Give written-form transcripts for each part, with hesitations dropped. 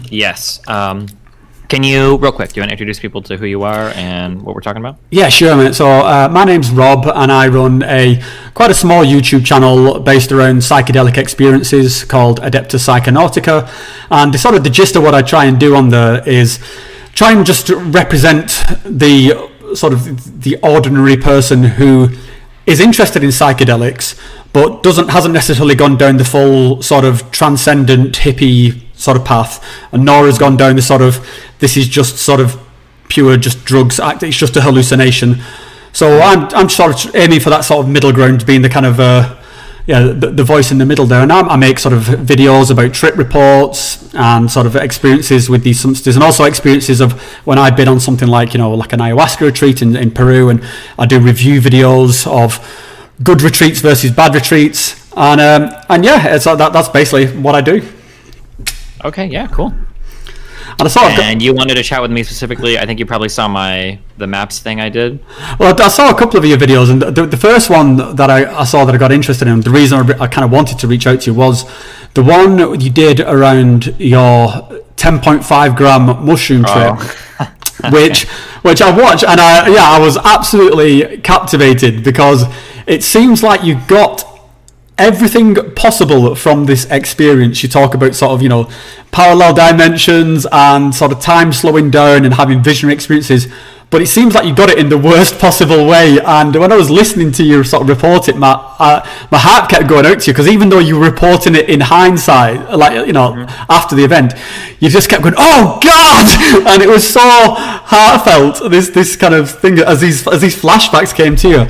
Yes. Can you, real quick, do you want to introduce people to who you are and what we're talking about? Yeah, sure, mate. So my name's Rob, and I run quite a small YouTube channel based around psychedelic experiences called Adeptus Psychonautica. And the gist of what I try and do on there is try and just represent the sort of the ordinary person who is interested in psychedelics, but hasn't necessarily gone down the full sort of transcendent hippie sort of path, and nor has gone down the sort of this is just sort of pure just drugs act, it's just a hallucination. So I'm sort of aiming for that sort of middle ground, being the kind of the voice in the middle there. And I make sort of videos about trip reports and sort of experiences with these substances, and also experiences of when I've been on something like like an ayahuasca retreat in Peru, and I do review videos of good retreats versus bad retreats, and yeah, that's basically what I do. Okay, yeah, cool. And you wanted to chat with me specifically. I think you probably saw the maps thing I did. Well, I saw a couple of your videos, and the first one that I saw that I got interested in, the reason I kind of wanted to reach out to you was the one you did around your 10.5 gram mushroom trip, which I watched, and I was absolutely captivated, because it seems like you got everything possible from this experience. You talk about sort of, parallel dimensions and sort of time slowing down and having visionary experiences, but it seems like you got it in the worst possible way. And when I was listening to you sort of report it, my heart kept going out to you, because even though you were reporting it in hindsight, after the event, you just kept going, "Oh God!" And it was so heartfelt, this kind of thing, as these flashbacks came to you.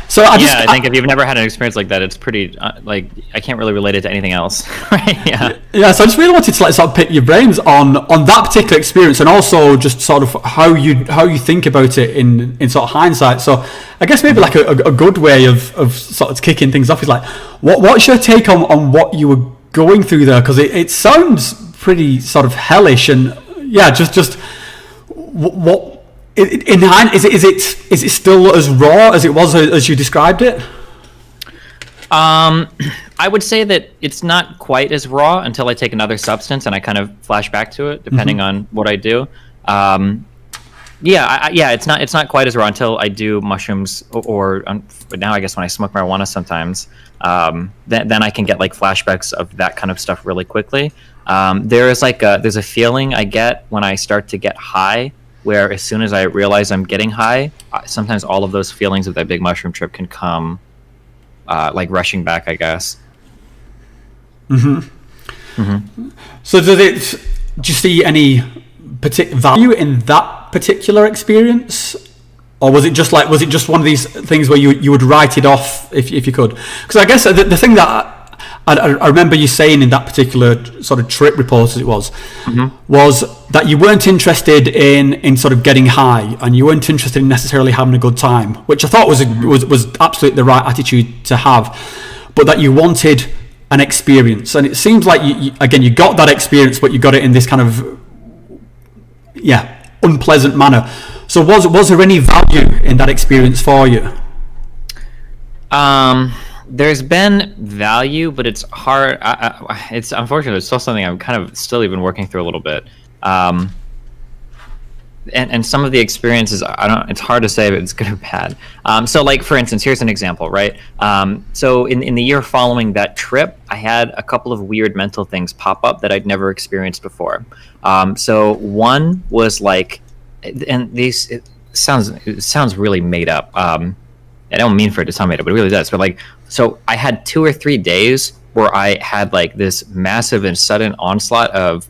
So I think if you've never had an experience like that, it's pretty I can't really relate it to anything else, right? Yeah. So I just really wanted to sort of pick your brains on that particular experience, and also just sort of how you think about it in sort of hindsight. So I guess maybe like a good way of sort of kicking things off is like, what's your take on what you were going through there? Because it sounds pretty sort of hellish, and yeah, just what. Is it still as raw as it was as you described it? I would say that it's not quite as raw until I take another substance and I kind of flash back to it, depending on what I do. It's not quite as raw until I do mushrooms, or now I guess when I smoke marijuana sometimes, then I can get like flashbacks of that kind of stuff really quickly. There's a feeling I get when I start to get high, where as soon as I realize I'm getting high, sometimes all of those feelings of that big mushroom trip can come like rushing back, I guess. So do you see any value in that particular experience, or was it just one of these things where you would write it off if you could? Because I guess the thing that I remember you saying in that particular sort of trip report, as it was that you weren't interested in sort of getting high, and you weren't interested in necessarily having a good time, which I thought was absolutely the right attitude to have, but that you wanted an experience. And it seems like you got that experience, but you got it in this kind of unpleasant manner. So was there any value in that experience for you? There's been value, but it's hard. It's unfortunately, it's still something I'm kind of still even working through a little bit. And some of the experiences, it's hard to say if it's good or bad. So like, for instance, here's an example, right? So in the year following that trip, I had a couple of weird mental things pop up that I'd never experienced before. So one was like, and it sounds really made up. I don't mean for it to sound made up, but it really does. But like, so I had 2 or 3 days where I had like this massive and sudden onslaught of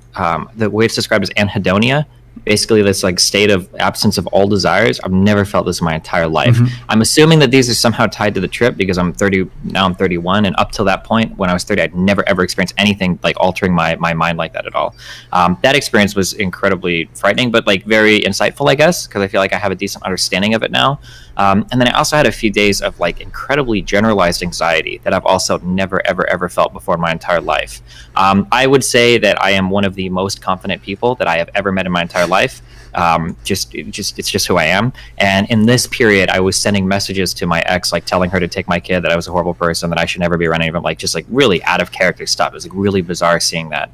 the way it's described as anhedonia, basically this like state of absence of all desires. I've never felt this in my entire life. I'm assuming that these are somehow tied to the trip, because I'm 30 now, I'm 31, and up till that point when I was 30, I'd never ever experienced anything like altering my mind like that at all. That experience was incredibly frightening, but like very insightful, I guess, because I feel like I have a decent understanding of it now. And then I also had a few days of like incredibly generalized anxiety that I've also never ever felt before in my entire life. I would say that I am one of the most confident people that I have ever met in my entire life. It's just who I am. And in this period, I was sending messages to my ex, like telling her to take my kid, that I was a horrible person, that I should never be around anyone, like just like really out of character stuff. It was like really bizarre seeing that.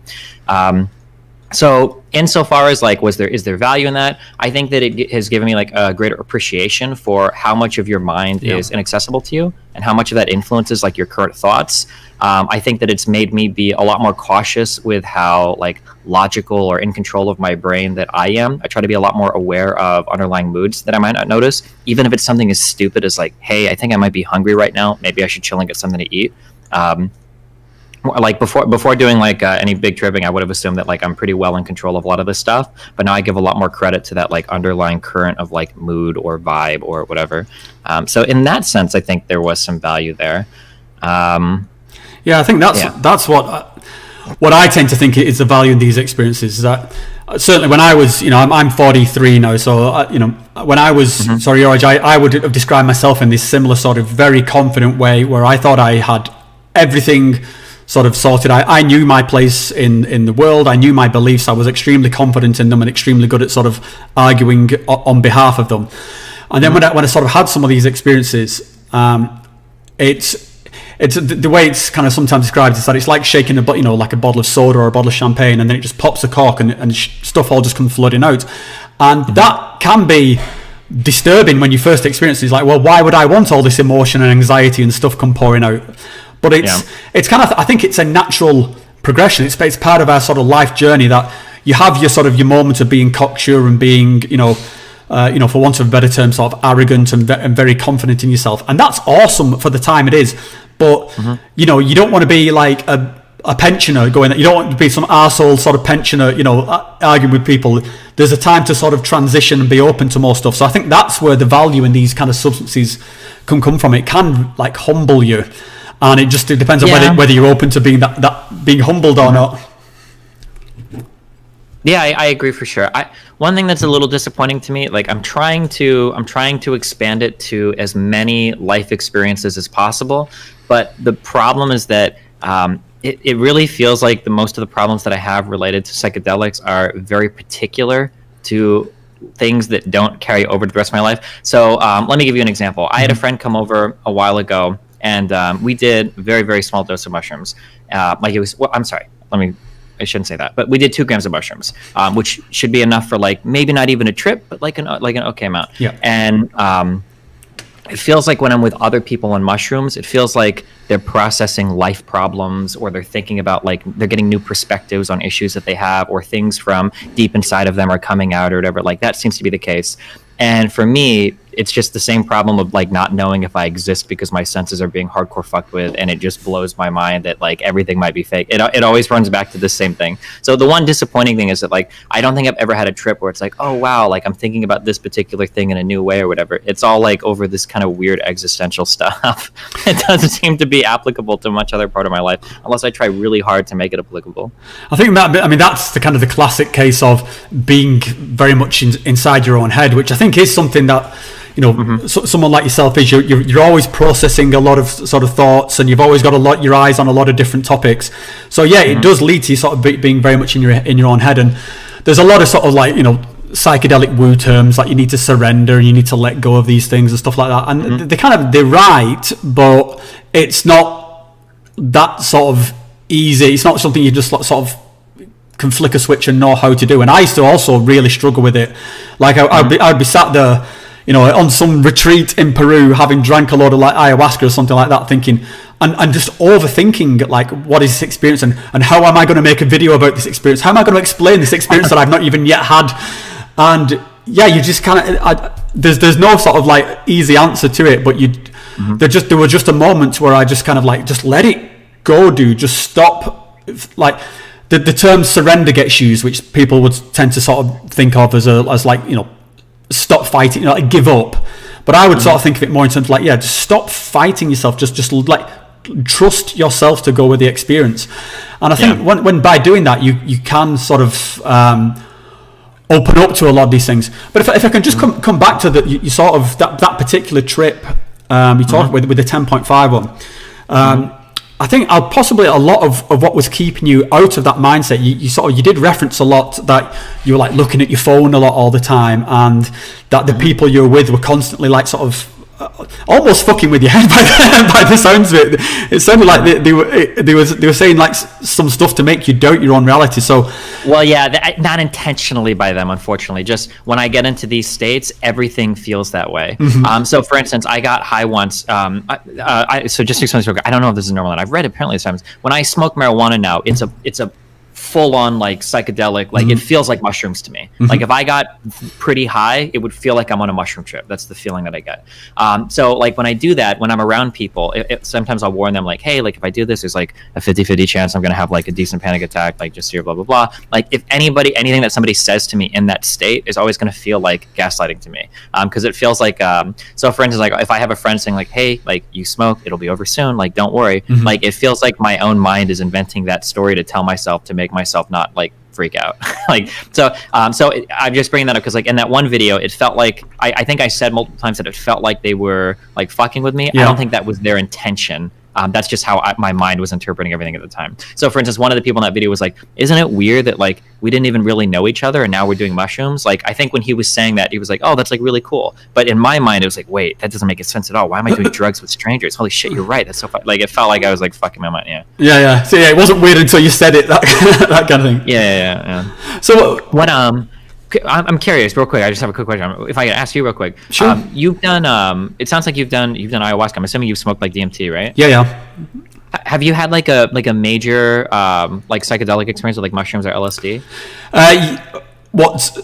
So insofar as like is there value in that, I think that it has given me like a greater appreciation for how much of your mind is inaccessible to you and how much of that influences like your current thoughts. I think that it's made me be a lot more cautious with how like logical or in control of my brain that I am. I try to be a lot more aware of underlying moods that I might not notice, even if it's something as stupid as like, hey, I think I might be hungry right now, maybe I should chill and get something to eat. Like before doing like any big tripping, I would have assumed that like I'm pretty well in control of a lot of this stuff, but now I give a lot more credit to that like underlying current of like mood or vibe or whatever. So in that sense, I think there was some value there. I think that's what I tend to think is the value in these experiences. Is that certainly when I was, I'm 43 now, so when I was sorry, George, I would have described myself in this similar sort of very confident way where I thought I had everything sort of sorted. I knew my place in the world. I knew my beliefs. I was extremely confident in them and extremely good at sort of arguing on behalf of them. And then when I sort of had some of these experiences, it's the way it's kind of sometimes described is that it's like shaking like a bottle of soda or a bottle of champagne, and then it just pops a cork and stuff all just comes flooding out. And that can be disturbing when you first experience it. It's like, well, why would I want all this emotion and anxiety and stuff come pouring out? But it's kind of, I think it's a natural progression. It's part of our sort of life journey that you have your moment of being cocksure and being, for want of a better term, sort of arrogant and very confident in yourself. And that's awesome for the time it is. But, you don't want to be like a pensioner you don't want to be some arsehole sort of pensioner, arguing with people. There's a time to sort of transition and be open to more stuff. So I think that's where the value in these kind of substances can come from. It can like humble you. And it depends on whether you're open to being that being humbled or not. Yeah, I agree for sure. One thing that's a little disappointing to me, like I'm trying to expand it to as many life experiences as possible, but the problem is that it really feels like most of the problems that I have related to psychedelics are very particular to things that don't carry over to the rest of my life. So let me give you an example. I had a friend come over a while ago, and we did a very, very small dose of mushrooms. I shouldn't say that, but we did 2 grams of mushrooms, which should be enough for like maybe not even a trip, but like an okay amount. Yeah. And it feels like when I'm with other people on mushrooms, it feels like they're processing life problems, or they're thinking about like they're getting new perspectives on issues that they have, or things from deep inside of them are coming out or whatever. Like that seems to be the case. And for me, it's just the same problem of like not knowing if I exist because my senses are being hardcore fucked with, and it just blows my mind that like everything might be fake. It always runs back to the same thing. So the one disappointing thing is that like I don't think I've ever had a trip where it's like, oh wow, like I'm thinking about this particular thing in a new way or whatever. It's all like over this kind of weird existential stuff. It doesn't seem to be applicable to much other part of my life unless I try really hard to make it applicable. I think that's the kind of the classic case of being very much inside your own head, which I think is something that someone like yourself is. You're always processing a lot of sort of thoughts, and you've always got your eyes on a lot of different topics. So it does lead to you sort of being very much in your own head. And there's a lot of sort of like psychedelic woo terms, like you need to surrender and you need to let go of these things and stuff like that. And they're right, but it's not that sort of easy. It's not something you just sort of can flick a switch and know how to do. And I used to also really struggle with it. Like I'd be sat there, on some retreat in Peru, having drank a load of like ayahuasca or something like that, thinking and just overthinking like what is this experience and how am I going to make a video about this experience? How am I going to explain this experience that I've not even yet had? And you just kind of there's no sort of like easy answer to it, but there were just a moment where I just kind of like just let it go, dude. Just stop. Like the term surrender gets used, which people would tend to sort of think of as like stop fighting, like give up. But I would sort of think of it more in terms of like just stop fighting yourself. Just like trust yourself to go with the experience. And I think when by doing that you can sort of open up to a lot of these things. But if I can just come back to you sort of that particular trip you talked with the 10.5 one. I think possibly a lot of what was keeping you out of that mindset, you did reference a lot that you were like looking at your phone a lot all the time, and that the people you were with were constantly like sort of almost fucking with your head by the sounds of it. It sounded like they were saying like some stuff to make you doubt your own reality. So, well, yeah, not intentionally by them, unfortunately. Just when I get into these states, everything feels that way. So, for instance, I got high once. So just to explain this real quick, I don't know if this is normal, and I've read it apparently sometimes. When I smoke marijuana now, it's a full-on like psychedelic, like it feels like mushrooms to me. Like if I got pretty high, it would feel like I'm on a mushroom trip. That's the feeling that I get. So like when I do that, when I'm around people, sometimes I'll warn them like, hey, like if I do this, there's like a 50-50 chance I'm gonna have like a decent panic attack, like just here, blah blah blah. Like if anything that somebody says to me in that state is always gonna feel like gaslighting to me, because it feels like so for instance, like if I have a friend saying like, hey, like you smoke, it'll be over soon, like don't worry, like it feels like my own mind is inventing that story to tell myself, to make myself not like freak out. Like so I'm just bringing that up because like in that one video it felt like I think I said multiple times that it felt like they were like fucking with me. I don't think that was their intention. That's just how my mind was interpreting everything at the time. So for instance, one of the people in that video was like, isn't it weird that like we didn't even really know each other and now we're doing mushrooms? Like I think when he was saying that, he was like, oh, that's like really cool. But in my mind, it was like, wait, that doesn't make sense at all. Why am I doing drugs with strangers? Holy shit, you're right. That's so fun. Like it felt like I was like fucking my mind. Yeah. So yeah, it wasn't weird until you said it. That kind of thing. Yeah. So what I'm curious, real quick. I just have a quick question. If I could ask you real quick, sure. You've done. It sounds like you've done ayahuasca. I'm assuming you've smoked like DMT, right? Yeah. Have you had like a major like psychedelic experience with like mushrooms or LSD? What's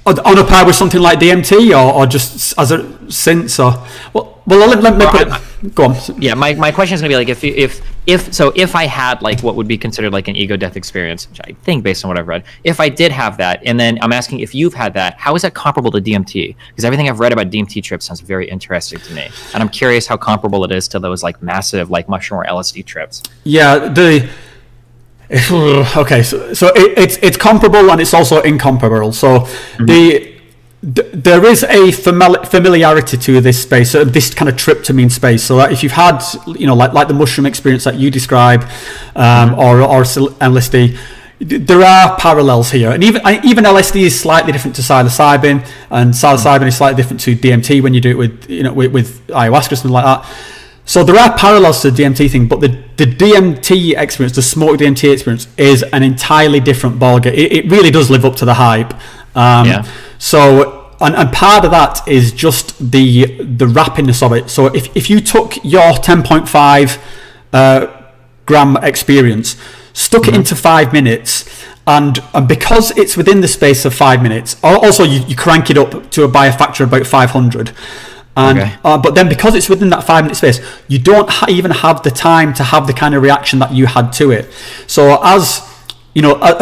on a par with something like DMT, or just as a since, or well, let me put it. Go on. Yeah, my question is gonna be like if I had like what would be considered like an ego death experience, which I think based on what I've read, if I did have that, and then I'm asking if you've had that, how is that comparable to DMT? Because everything I've read about DMT trips sounds very interesting to me, and I'm curious how comparable it is to those like massive like mushroom or LSD trips. Yeah, okay, so it's comparable and it's also incomparable. So there is a familiarity to this space, this kind of tryptamine space. So that if you've had, like the mushroom experience that you describe, or LSD, there are parallels here. And even LSD is slightly different to psilocybin, and psilocybin is slightly different to DMT when you do it with ayahuasca or something like that. So there are parallels to the DMT thing, but the DMT experience, the smoke DMT experience, is an entirely different ballgame. It really does live up to the hype. So, and part of that is just the rapidness of it. So if you took your 10.5 gram experience, stuck it into 5 minutes, and because it's within the space of 5 minutes, also you crank it up to by a factor of about 500. And but then because it's within that 5 minute space, you don't even have the time to have the kind of reaction that you had to it. So as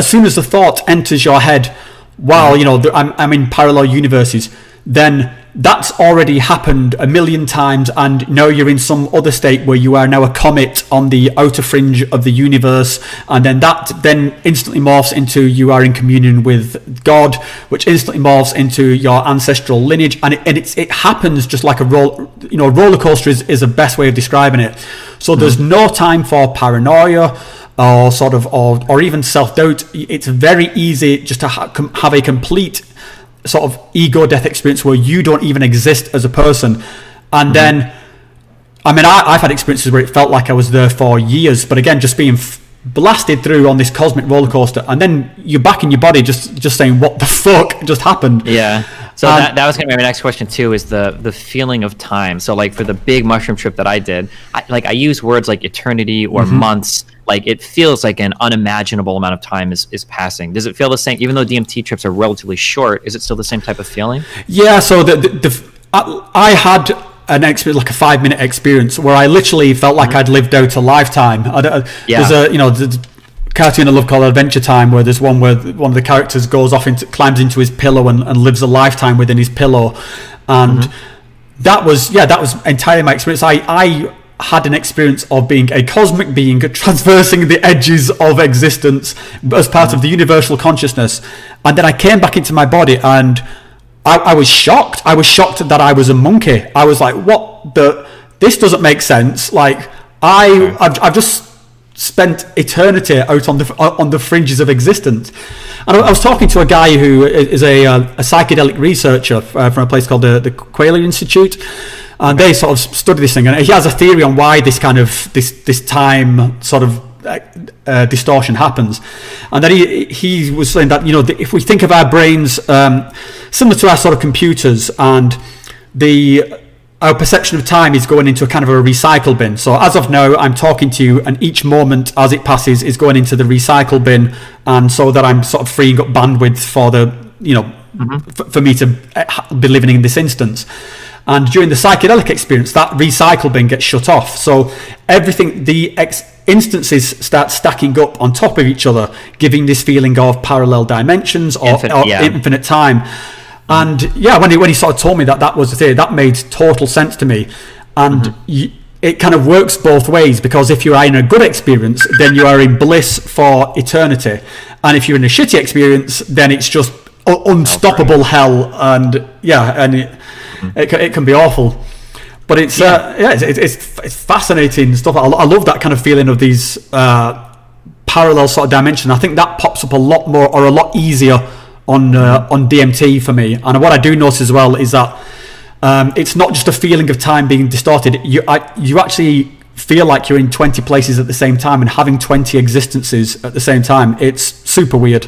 soon as the thought enters your head, wow, I'm in parallel universes, then that's already happened a million times, and now you're in some other state where you are now a comet on the outer fringe of the universe, and then that then instantly morphs into you are in communion with God, which instantly morphs into your ancestral lineage, and it happens just like a roller coaster is the best way of describing it. So there's no time for paranoia or even self-doubt. It's very easy just to have a complete sort of ego death experience where you don't even exist as a person. And then I've had experiences where it felt like I was there for years, but again, just being blasted through on this cosmic roller coaster, and then you're back in your body just saying, what the fuck just happened? So that was going to be my next question too, is the feeling of time. So like for the big mushroom trip that I did, I use words like eternity or months. Like it feels like an unimaginable amount of time is passing. Does it feel the same? Even though DMT trips are relatively short, is it still the same type of feeling? Yeah, so I had an experience, like a 5 minute experience, where I literally felt like I'd lived out a lifetime. There's the cartoon I love called Adventure Time, where there's one where one of the characters goes off climbs into his pillow and lives a lifetime within his pillow, and that was entirely my experience. I had an experience of being a cosmic being traversing the edges of existence as part of the universal consciousness, and then I came back into my body and I was shocked. I was shocked that I was a monkey. I was like, this doesn't make sense. Like I've just spent eternity out on the fringes of existence. And I was talking to a guy who is a psychedelic researcher from a place called the Quayle Institute, and they sort of study this thing, and he has a theory on why this kind of this time sort of distortion happens. And then he was saying that, you know, if we think of our brains similar to our sort of computers, and our perception of time is going into a kind of a recycle bin. So as of now, I'm talking to you, and each moment as it passes is going into the recycle bin, and so that I'm sort of freeing up bandwidth for the, you know, for me to be living in this instance. And during the psychedelic experience, that recycle bin gets shut off. So everything, instances start stacking up on top of each other, giving this feeling of parallel dimensions or infinite time. And yeah, when he sort of told me that was the theory, that made total sense to me. And it kind of works both ways, because if you are in a good experience, then you are in bliss for eternity, and if you're in a shitty experience, then it's just unstoppable hell. And it can be awful. But it's it's fascinating stuff. I love that kind of feeling of these parallel sort of dimension. I think that pops up a lot more, or a lot easier, on DMT for me. And what I do notice as well is that it's not just a feeling of time being distorted. You actually feel like you're in 20 places at the same time and having 20 existences at the same time. It's super weird.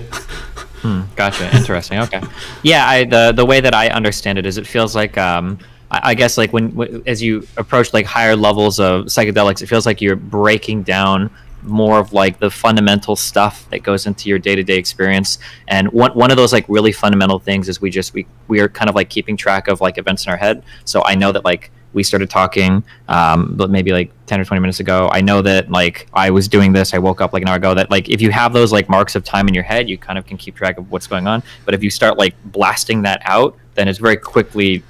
Gotcha. Interesting. Okay. Yeah. The way that I understand it is, it feels like I guess like when as you approach like higher levels of psychedelics, it feels like you're breaking down more of like the fundamental stuff that goes into your day-to-day experience. And one of those like really fundamental things is we are kind of like keeping track of like events in our head. So I know that like we started talking but maybe like 10 or 20 minutes ago. I know that like I was doing this, I woke up like an hour ago. That like if you have those like marks of time in your head, you kind of can keep track of what's going on. But if you start like blasting that out, then it's very quickly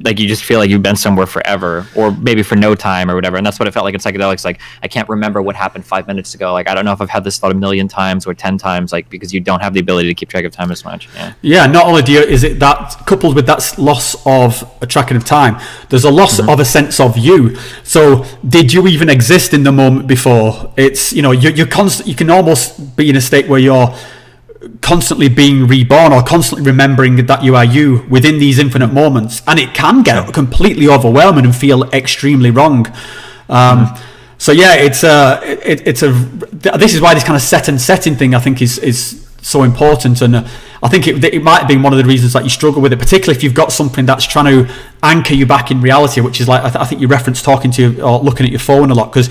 like you just feel like you've been somewhere forever, or maybe for no time or whatever. And that's what it felt like in psychedelics. Like I can't remember what happened 5 minutes ago. Like I don't know if I've had this thought a million times or 10 times, like because you don't have the ability to keep track of time as much. Yeah. Not only is it that, coupled with that loss of a tracking of time, there's a loss of a sense of you. So did you even exist in the moment before? It's, you know, you're constant. You can almost be in a state where you're constantly being reborn, or constantly remembering that you are you within these infinite moments, and it can get completely overwhelming and feel extremely wrong. So yeah, this is why this kind of set and setting thing I think is so important. And I think it might have been one of the reasons that you struggle with it, particularly if you've got something that's trying to anchor you back in reality, which is like I think you referenced talking to or looking at your phone a lot, because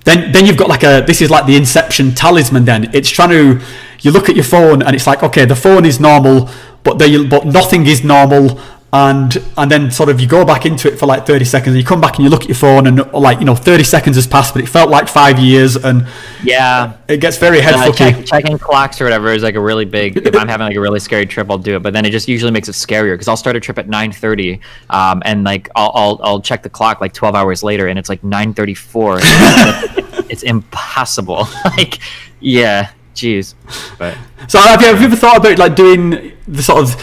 then you've got like this is like the Inception talisman. Then it's trying to, you look at your phone and it's like, okay, the phone is normal, but nothing is normal, and then sort of you go back into it for like 30 seconds, and you come back and you look at your phone, and like, you know, 30 seconds has passed, but it felt like 5 years, and it gets very head fucky. Checking clocks or whatever is like a really big. If I'm having like a really scary trip, I'll do it, but then it just usually makes it scarier, because I'll start a trip at 9:30, and like I'll check the clock like 12 hours later, and it's like 9:34. It's impossible. Like, yeah. Jeez. But so have you ever thought about like doing the sort of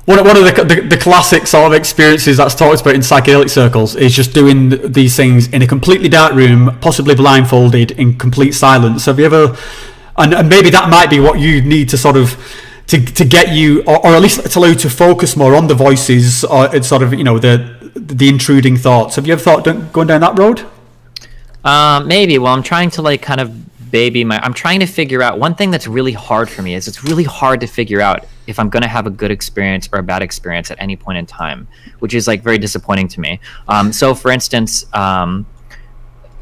one of the classic sort of experiences that's talked about in psychedelic circles is just doing these things in a completely dark room, possibly blindfolded, in complete silence? Have you ever, and maybe that might be what you need to sort of to get you, or at least to allow you to focus more on the voices, or it's sort of, you know, the intruding thoughts. Have you ever thought going down that road? Maybe. Well, I'm trying to like kind of I'm trying to figure out, one thing that's really hard for me is it's really hard to figure out if I'm going to have a good experience or a bad experience at any point in time, which is like very disappointing to me. So for instance, I've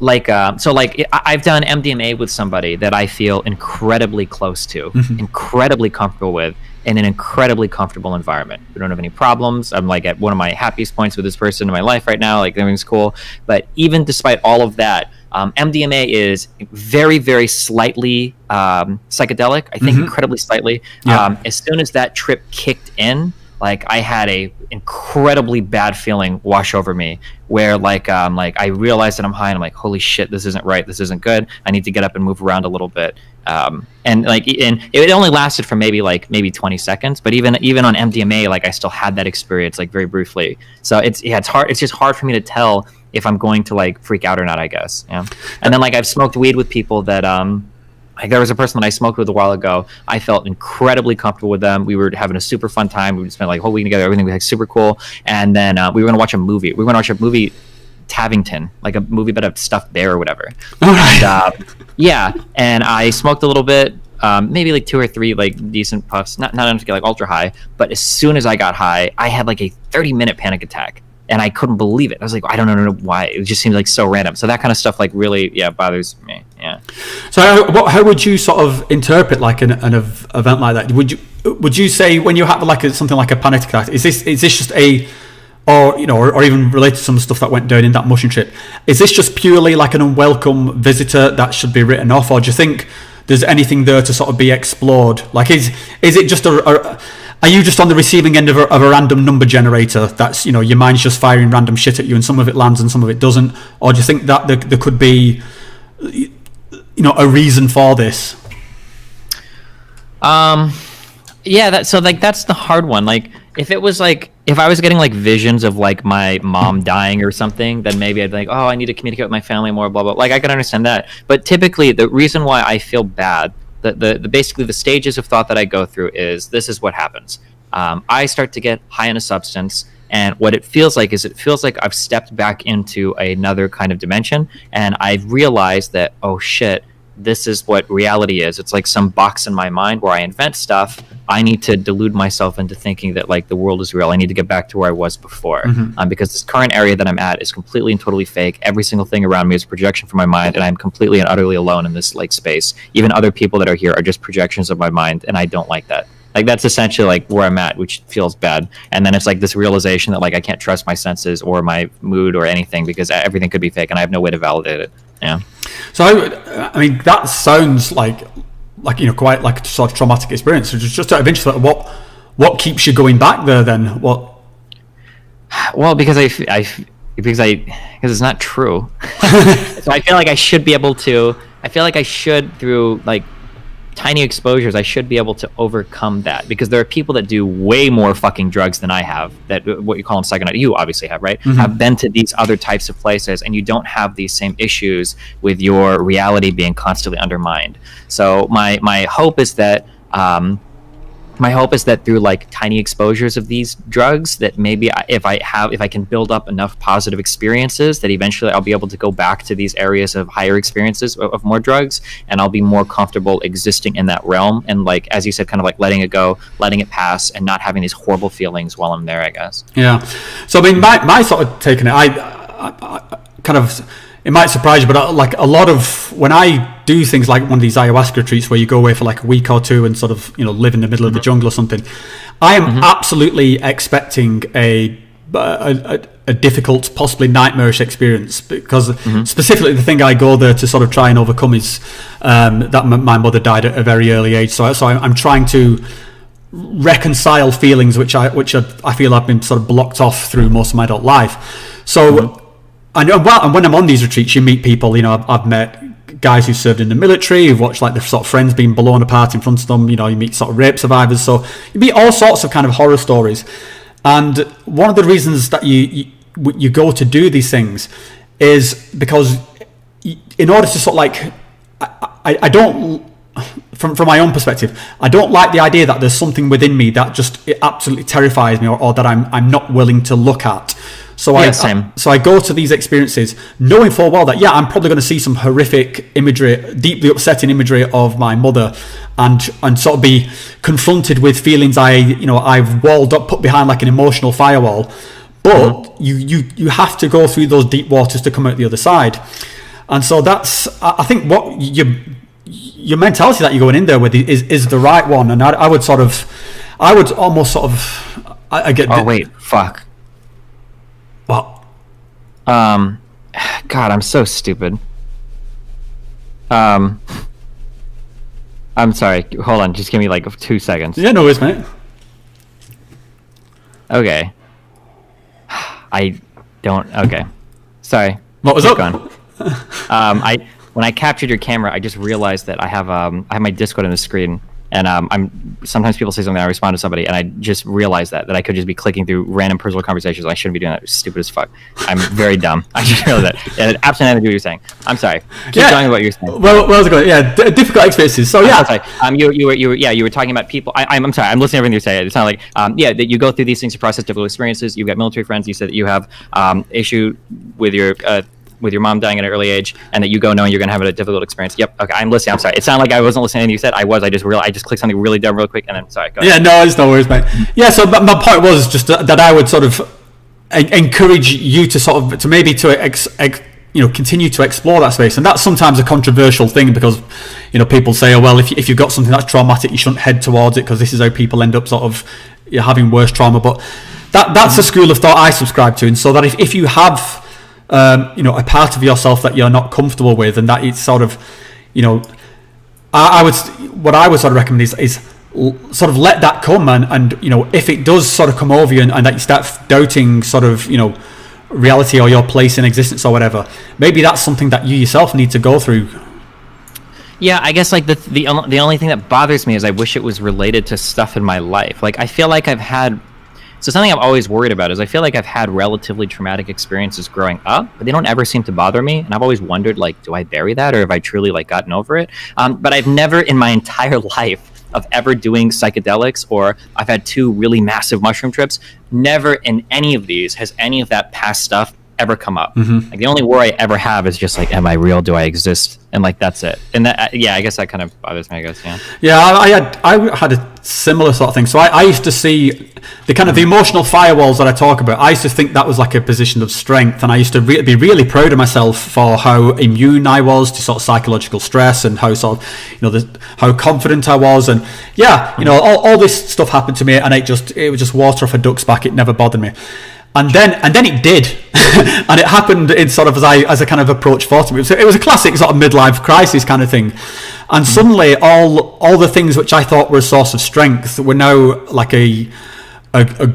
done MDMA with somebody that I feel incredibly close to, incredibly comfortable with, in an incredibly comfortable environment. We don't have any problems. I'm like at one of my happiest points with this person in my life right now. Like everything's cool. But even despite all of that, MDMA is very, very slightly psychedelic. I think incredibly slightly. Yeah. As soon as that trip kicked in, like I had a incredibly bad feeling wash over me, where like I realized that I'm high, and I'm like, holy shit, this isn't right. This isn't good. I need to get up and move around a little bit. And it only lasted for maybe 20 seconds. But even on MDMA, like I still had that experience like very briefly. So it's hard. It's just hard for me to tell if I'm going to like freak out or not, I guess. Yeah. And then like I've smoked weed with people that I Like there was a person that I smoked with a while ago. I felt incredibly comfortable with them. We were having a super fun time. We spent like a whole week together. Everything was like super cool. And then we were going to watch a movie. We were going to watch a movie, Tavington, like a movie about a stuffed bear or whatever. And, yeah. And I smoked a little bit, maybe like 2 or 3 like decent puffs, not enough to get like ultra high. But as soon as I got high, I had like a 30-minute panic attack. And I couldn't believe it. I was like, I don't know why. It just seemed like so random. So that kind of stuff like really, bothers me. Yeah. So how would you sort of interpret like an event like that? Would you say when you have like something like a panic attack, is this just or even related to some stuff that went down in that mushroom trip, is this just purely like an unwelcome visitor that should be written off, or do you think there's anything there to sort of be explored? Like, is it just are you just on the receiving end of a random number generator that's, your mind's just firing random shit at you and some of it lands and some of it doesn't? Or do you think that there could be, a reason for this? Yeah, that's the hard one. Like, if I was getting like visions of like my mom dying or something, then maybe I'd be like, oh, I need to communicate with my family more, blah, blah. Like, I can understand that. But typically the reason why I feel bad, basically the stages of thought that I go through is this is what happens. I start to get high on a substance, and what it feels like is I've stepped back into another kind of dimension, and I've realized that, oh shit, this is what reality is. It's like some box in my mind where I invent stuff. I need to delude myself into thinking that like the world is real. I need to get back to where I was before, because this current area that I'm at is completely and totally fake. Every single thing around me is a projection from my mind, and I'm completely and utterly alone in this like space. Even other people that are here are just projections of my mind, and I don't like that. Like that's essentially like where I'm at, which feels bad. And then it's like this realization that like I can't trust my senses or my mood or anything because everything could be fake, and I have no way to validate it. Yeah. So I mean, that sounds like quite like a sort of traumatic experience. So just out of interest, what keeps you going back there then? What? Well, because it's not true. So I feel like I should be able to. I feel like I should, through like tiny exposures, I should be able to overcome that, because there are people that do way more fucking drugs than I have, that what you call them psychonaut, you obviously have, right? Have been to these other types of places, and you don't have these same issues with your reality being constantly undermined. So my hope is that through like tiny exposures of these drugs, that maybe if I can build up enough positive experiences, that eventually I'll be able to go back to these areas of higher experiences of more drugs, and I'll be more comfortable existing in that realm, and like, as you said, kind of like letting it go, letting it pass, and not having these horrible feelings while I'm there, I guess. Yeah. So I mean, my sort of take on it, I kind of, it might surprise you, but like a lot of, when I do things like one of these ayahuasca retreats where you go away for like a week or two and sort of, live in the middle of the jungle or something, I am absolutely expecting a difficult, possibly nightmarish experience, because specifically the thing I go there to sort of try and overcome is that my mother died at a very early age. So I'm trying to reconcile feelings which I feel I've been sort of blocked off through most of my adult life. So and when I'm on these retreats, you meet people. I've met guys who served in the military, who've watched like their sort of friends being blown apart in front of them. You meet sort of rape survivors. So you meet all sorts of kind of horror stories. And one of the reasons that you go to do these things is because in order to sort of like, I don't, from my own perspective, I don't like the idea that there's something within me that just it absolutely terrifies me, or that I'm not willing to look at. So I go to these experiences knowing full well that I'm probably going to see some horrific imagery, deeply upsetting imagery of my mother, and sort of be confronted with feelings I've walled up, put behind like an emotional firewall. But you have to go through those deep waters to come out the other side. And so that's, I think, what your mentality that you're going in there with is the right one. And I would almost sort of, I get. Oh wait, fuck. What? God, I'm so stupid. I'm sorry. Hold on. Just give me like 2 seconds. Yeah, no worries, mate. Okay. Okay. Sorry. What was Keep up? Going. When I captured your camera, I just realized that I have my Discord on the screen. And I'm sometimes people say something, I respond to somebody, and I just realize that I could just be clicking through random personal conversations. I shouldn't be doing that. It's stupid as fuck. I'm very dumb. I just realized that. It had absolutely nothing to do with what you're saying. I'm sorry. Keep going with what you're saying. Well, yeah, difficult experiences. So yeah, you were talking about people. I'm sorry. I'm listening to everything you're saying. It's not like that you go through these things to process difficult experiences. You've got military friends. You said that you have issue with your mom dying at an early age, and that you go knowing you're going to have a difficult experience. Yep. Okay. I'm listening. I'm sorry. It sounded like I wasn't listening to anything you said. I was. I just realized. I just clicked something really dumb real quick, and then sorry. Go ahead. Yeah. No, it's no worries, mate. Yeah. So my point was just that I would sort of encourage you to sort of continue to explore that space, and that's sometimes a controversial thing because people say, oh well, if you've got something that's traumatic, you shouldn't head towards it because this is how people end up sort of having worse trauma. But that's a school of thought I subscribe to, and so that if you have a part of yourself that you're not comfortable with, and that it's sort of, I would sort of recommend is sort of let that come, and if it does sort of come over you and that you start doubting sort of reality or your place in existence or whatever, maybe that's something that you yourself need to go through. Yeah, I guess like the only thing that bothers me is I wish it was related to stuff in my life. Like I feel like I've had. So something I'm always worried about is I feel like I've had relatively traumatic experiences growing up, but they don't ever seem to bother me. And I've always wondered, like, do I bury that, or have I truly like gotten over it? But I've never in my entire life of ever doing psychedelics, or I've had 2 really massive mushroom trips, never in any of these has any of that past stuff ever come up. Like the only worry I ever have is just like, am I real? Do I exist? And like that's it. And that I guess that kind of bothers me, I guess. I had a similar sort of thing. So I used to see the kind of the emotional firewalls that I talk about. I used to think that was like a position of strength, and I used to be really proud of myself for how immune I was to sort of psychological stress, and how sort of how confident I was, and all this stuff happened to me, and it was just water off a duck's back. It never bothered me. And then it did, and it happened in sort of as I kind of approached 40. It was a classic sort of midlife crisis kind of thing, and suddenly all the things which I thought were a source of strength were now like a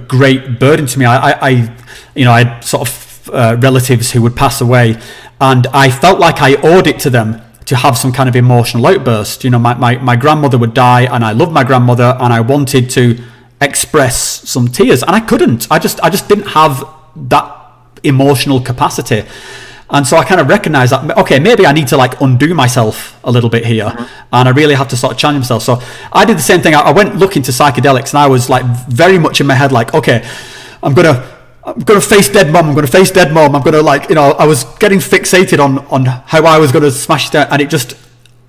great burden to me. I had sort of relatives who would pass away, and I felt like I owed it to them to have some kind of emotional outburst. My grandmother would die, and I loved my grandmother, and I wanted to express some tears, and I couldn't. I just didn't have that emotional capacity, and so I kind of recognized that, okay, maybe I need to like undo myself a little bit here, and I really have to sort of challenge myself. So I did the same thing. I went looking to psychedelics, and I was like very much in my head like, okay, I'm gonna face dead mom. I'm gonna face dead mom. I'm gonna I was getting fixated on how I was gonna smash it out,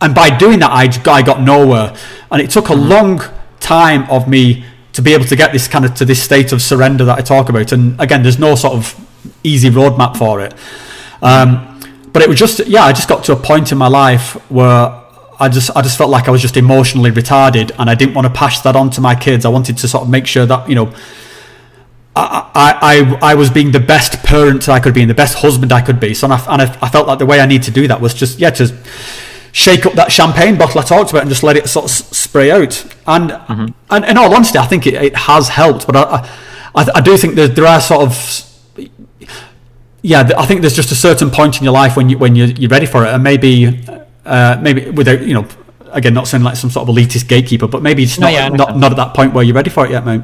and by doing that I got nowhere, and it took a long time of me to be able to get this kind of to this state of surrender that I talk about. And again, there's no sort of easy roadmap for it. But it was just, I just got to a point in my life where I just felt like I was just emotionally retarded, and I didn't want to pass that on to my kids. I wanted to sort of make sure that, I was being the best parent I could be and the best husband I could be. So I felt like the way I need to do that was just, to shake up that champagne bottle I talked about and just let it sort of spray out. And in all honesty, I think it has helped. But I do think there are sort of, I think there's just a certain point in your life when you're ready for it, and maybe without again, not sounding like some sort of elitist gatekeeper, but maybe it's not at that point where you're ready for it yet, mate.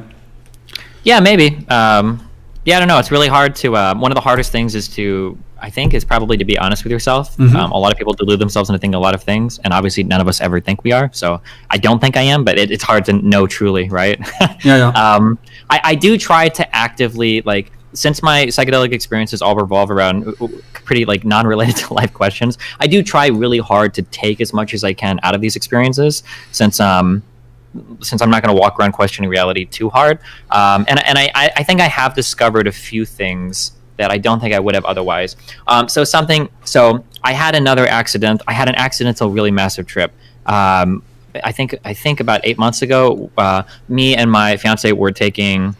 Yeah, maybe. I don't know. It's really hard to. One of the hardest things is probably to be honest with yourself. A lot of people delude themselves into thinking a lot of things, and obviously none of us ever think we are. So I don't think I am, but it's hard to know truly, right? I do try to actively, like, since my psychedelic experiences all revolve around pretty like non-related to life questions, I do try really hard to take as much as I can out of these experiences, since I'm not going to walk around questioning reality too hard. And I think I have discovered a few things that I don't think I would have otherwise. So I had another accident. I had an accidental, really massive trip. I think about 8 months ago, me and my fiance were taking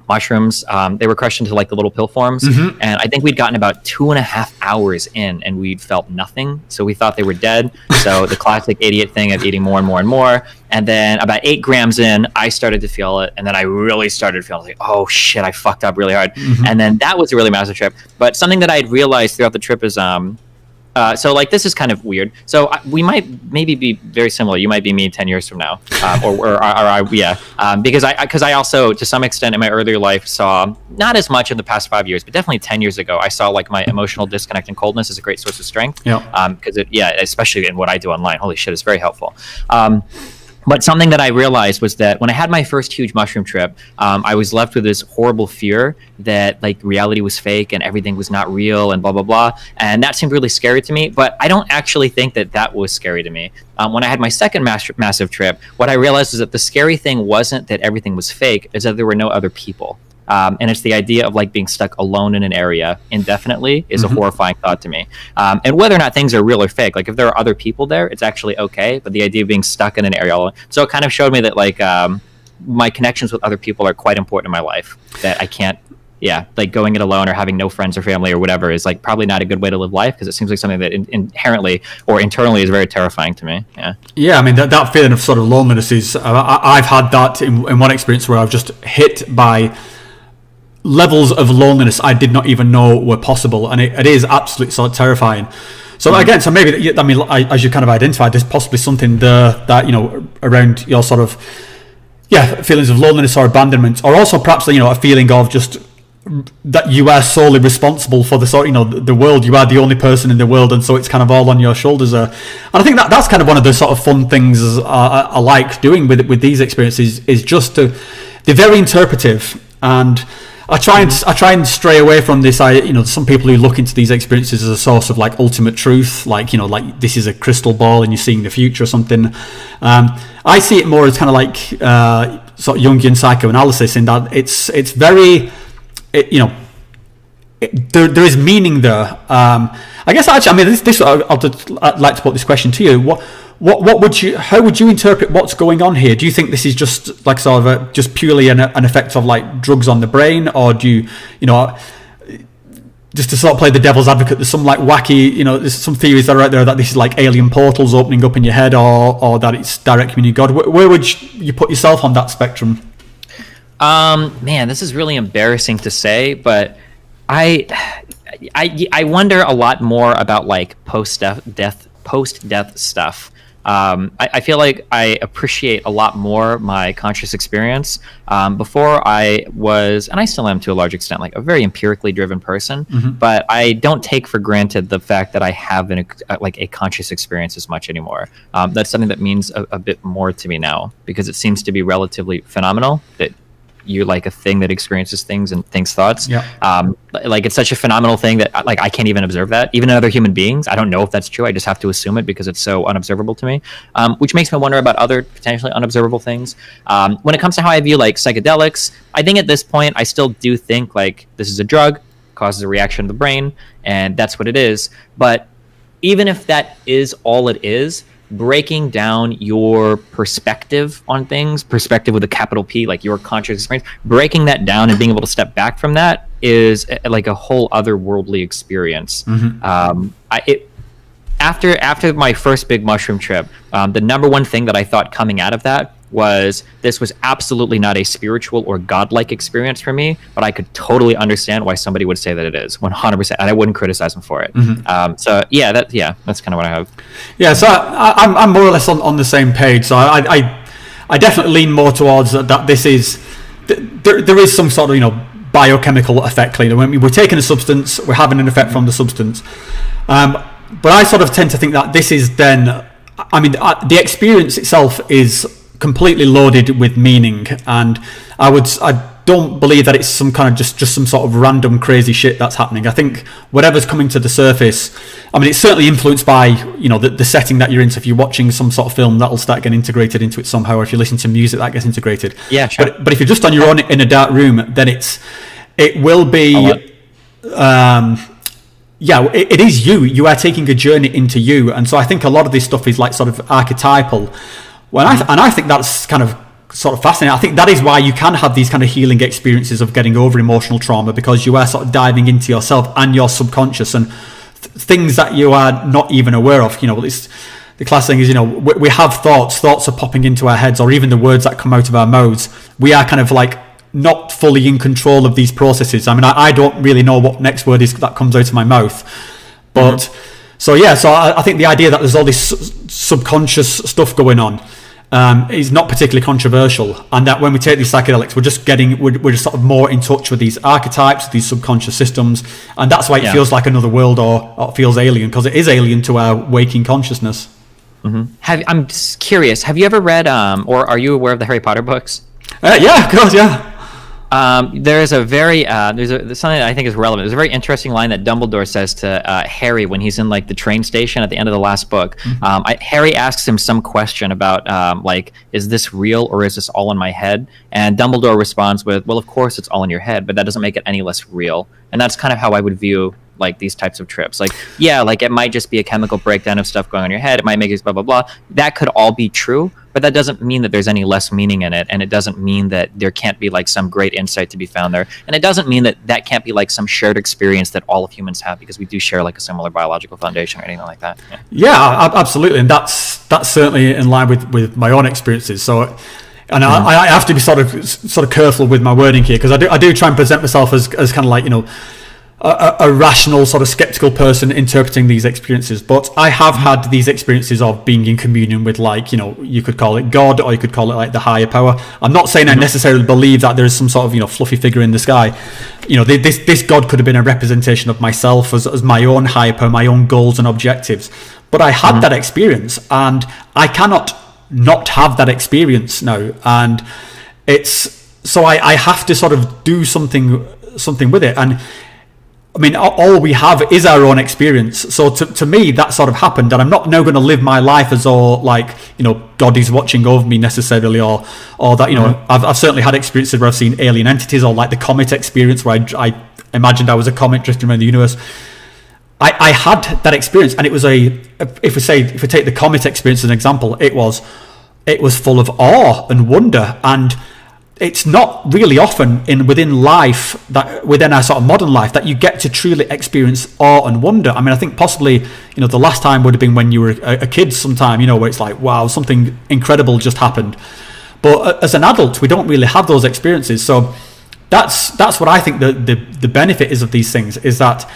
mushrooms. They were crushed into like the little pill forms, and I think we'd gotten about 2.5 hours in, and we'd felt nothing. So we thought they were dead. So the classic idiot thing of eating more and more and more. And then about 8 grams in, I started to feel it, and then I really started feeling like, oh shit, I fucked up really hard. And then that was a really massive trip. But something that I had realized throughout the trip is So like this is kind of weird. So we might maybe be very similar. You might be me 10 years from now, because I also to some extent in my earlier life saw not as much in the past 5 years, but definitely 10 years ago I saw like my emotional disconnect and coldness as a great source of strength. Because especially in what I do online, holy shit, it's very helpful. But something that I realized was that when I had my first huge mushroom trip, I was left with this horrible fear that like reality was fake and everything was not real and blah, blah, blah. And that seemed really scary to me. But I don't actually think that was scary to me. When I had my second massive trip, what I realized is that the scary thing wasn't that everything was fake, it's that there were no other people. And it's the idea of like being stuck alone in an area indefinitely is a horrifying thought to me. And whether or not things are real or fake, like if there are other people there, it's actually okay. But the idea of being stuck in an area alone, so it kind of showed me that like my connections with other people are quite important in my life. That I can't, like going it alone or having no friends or family or whatever is like probably not a good way to live life, because it seems like something that inherently or internally is very terrifying to me. I mean that feeling of sort of loneliness is I've had that in one experience where I've just hit by levels of loneliness I did not even know were possible, and it is absolutely sort of terrifying. So again, so maybe, I mean, as you kind of identified, there's possibly something there that, around your sort of feelings of loneliness or abandonment, or also perhaps a feeling of just that you are solely responsible for the sort the world. You are the only person in the world, and so it's kind of all on your shoulders. And I think that's kind of one of the sort of fun things I like doing with these experiences, is just they're very interpretive. And I try and stray away from this. Some people who look into these experiences as a source of like ultimate truth, like like this is a crystal ball and you're seeing the future or something. I see it more as kind of like sort of Jungian psychoanalysis, in that it's very, there is meaning there. I guess actually, I mean, this I'd like to put this question to you. How would you interpret what's going on here? Do you think this is just like sort of just purely an effect of like drugs on the brain, or do you just to sort of play the devil's advocate, there's some like wacky, there's some theories that are out there that this is like alien portals opening up in your head, or that it's direct communion God. Where would you put yourself on that spectrum? Man, this is really embarrassing to say, but I wonder a lot more about like post-death stuff. I feel like I appreciate a lot more my conscious experience. Before I was, and I still am to a large extent, like a very empirically driven person, but I don't take for granted the fact that I have a conscious experience as much anymore. That's something that means a bit more to me now, because it seems to be relatively phenomenal that you're like a thing that experiences things and thinks thoughts. Like it's such a phenomenal thing that like I can't even observe that, even in other human beings. I don't know if that's true. I just have to assume it because it's so unobservable to me, which makes me wonder about other potentially unobservable things. When it comes to how I view like psychedelics, I think at this point I still do think like this is a drug, causes a reaction in the brain, and that's what it is. But even if that is all it is, breaking down your perspective on things, perspective with a capital P, like your conscious experience, breaking that down and being able to step back from that is like a whole otherworldly experience. After my first big mushroom trip, the number one thing that I thought coming out of that was this was absolutely not a spiritual or godlike experience for me, but I could totally understand why somebody would say that it is 100%, and I wouldn't criticize them for it. That's kind of what I have. So I'm more or less on the same page. So I definitely lean more towards that this is there is some sort of biochemical effect. When we're taking a substance, we're having an effect from the substance. But I sort of tend to think that this is then, I mean, the experience itself is completely loaded with meaning, and I don't believe that it's some kind of just some sort of random crazy shit that's happening. I think whatever's coming to the surface, I mean, it's certainly influenced by the setting that you're in. So if you're watching some sort of film, that'll start getting integrated into it somehow, or if you listen to music, that gets integrated. Yeah, sure. But if you're just on your own in a dark room, then it will be it is you. You are taking a journey into you, and so I think a lot of this stuff is like sort of archetypal. I think that's kind of sort of fascinating. I think that is why you can have these kind of healing experiences of getting over emotional trauma, because you are sort of diving into yourself and your subconscious and things that you are not even aware of. The class thing is, we have thoughts are popping into our heads, or even the words that come out of our mouths. We are kind of like not fully in control of these processes. I mean, I don't really know what next word is that comes out of my mouth, but So I think the idea that there's all this subconscious stuff going on is not particularly controversial, and that when we take these psychedelics, we're just sort of more in touch with these archetypes, these subconscious systems, and that's why it feels like another world, or it feels alien, because it is alien to our waking consciousness. Mm-hmm. I'm just curious, have you ever read or are you aware of the Harry Potter books? Yeah, of course, yeah. There's something that I think is relevant. There's a very interesting line that Dumbledore says to Harry when he's in like the train station at the end of the last book. Harry asks him some question about is this real or is this all in my head? And Dumbledore responds with, well, of course it's all in your head, but that doesn't make it any less real. And that's kind of how I would view like these types of trips. Like, yeah, like it might just be a chemical breakdown of stuff going on in your head. It might make it blah, blah, blah. That could all be true, but that doesn't mean that there's any less meaning in it. And it doesn't mean that there can't be like some great insight to be found there. And it doesn't mean that that can't be like some shared experience that all of humans have, because we do share like a similar biological foundation or anything like that. Yeah, absolutely. And that's certainly in line with my own experiences. So, and I have to be sort of careful with my wording here, because I do try and present myself as kind of like, a rational sort of skeptical person interpreting these experiences. But I have had these experiences of being in communion with, like, you could call it God, or you could call it like the higher power. I'm not saying I necessarily believe that there is some sort of fluffy figure in the sky. This God could have been a representation of myself as my own higher power, my own goals and objectives. But I had that experience, and I cannot not have that experience now. And I have to sort of do something with it. And I mean, all we have is our own experience. So to me, that sort of happened, and I'm not now going to live my life as though, like, God is watching over me necessarily, or that, I've certainly had experiences where I've seen alien entities, or like the comet experience where I imagined I was a comet drifting around the universe. I had that experience, and it was if we take the comet experience as an example, it was full of awe and wonder. And it's not really often within life, that within our sort of modern life, that you get to truly experience awe and wonder. I mean, I think possibly, the last time would have been when you were a kid sometime, where it's like, wow, something incredible just happened. But as an adult, we don't really have those experiences. So that's what I think the benefit is of these things, is that,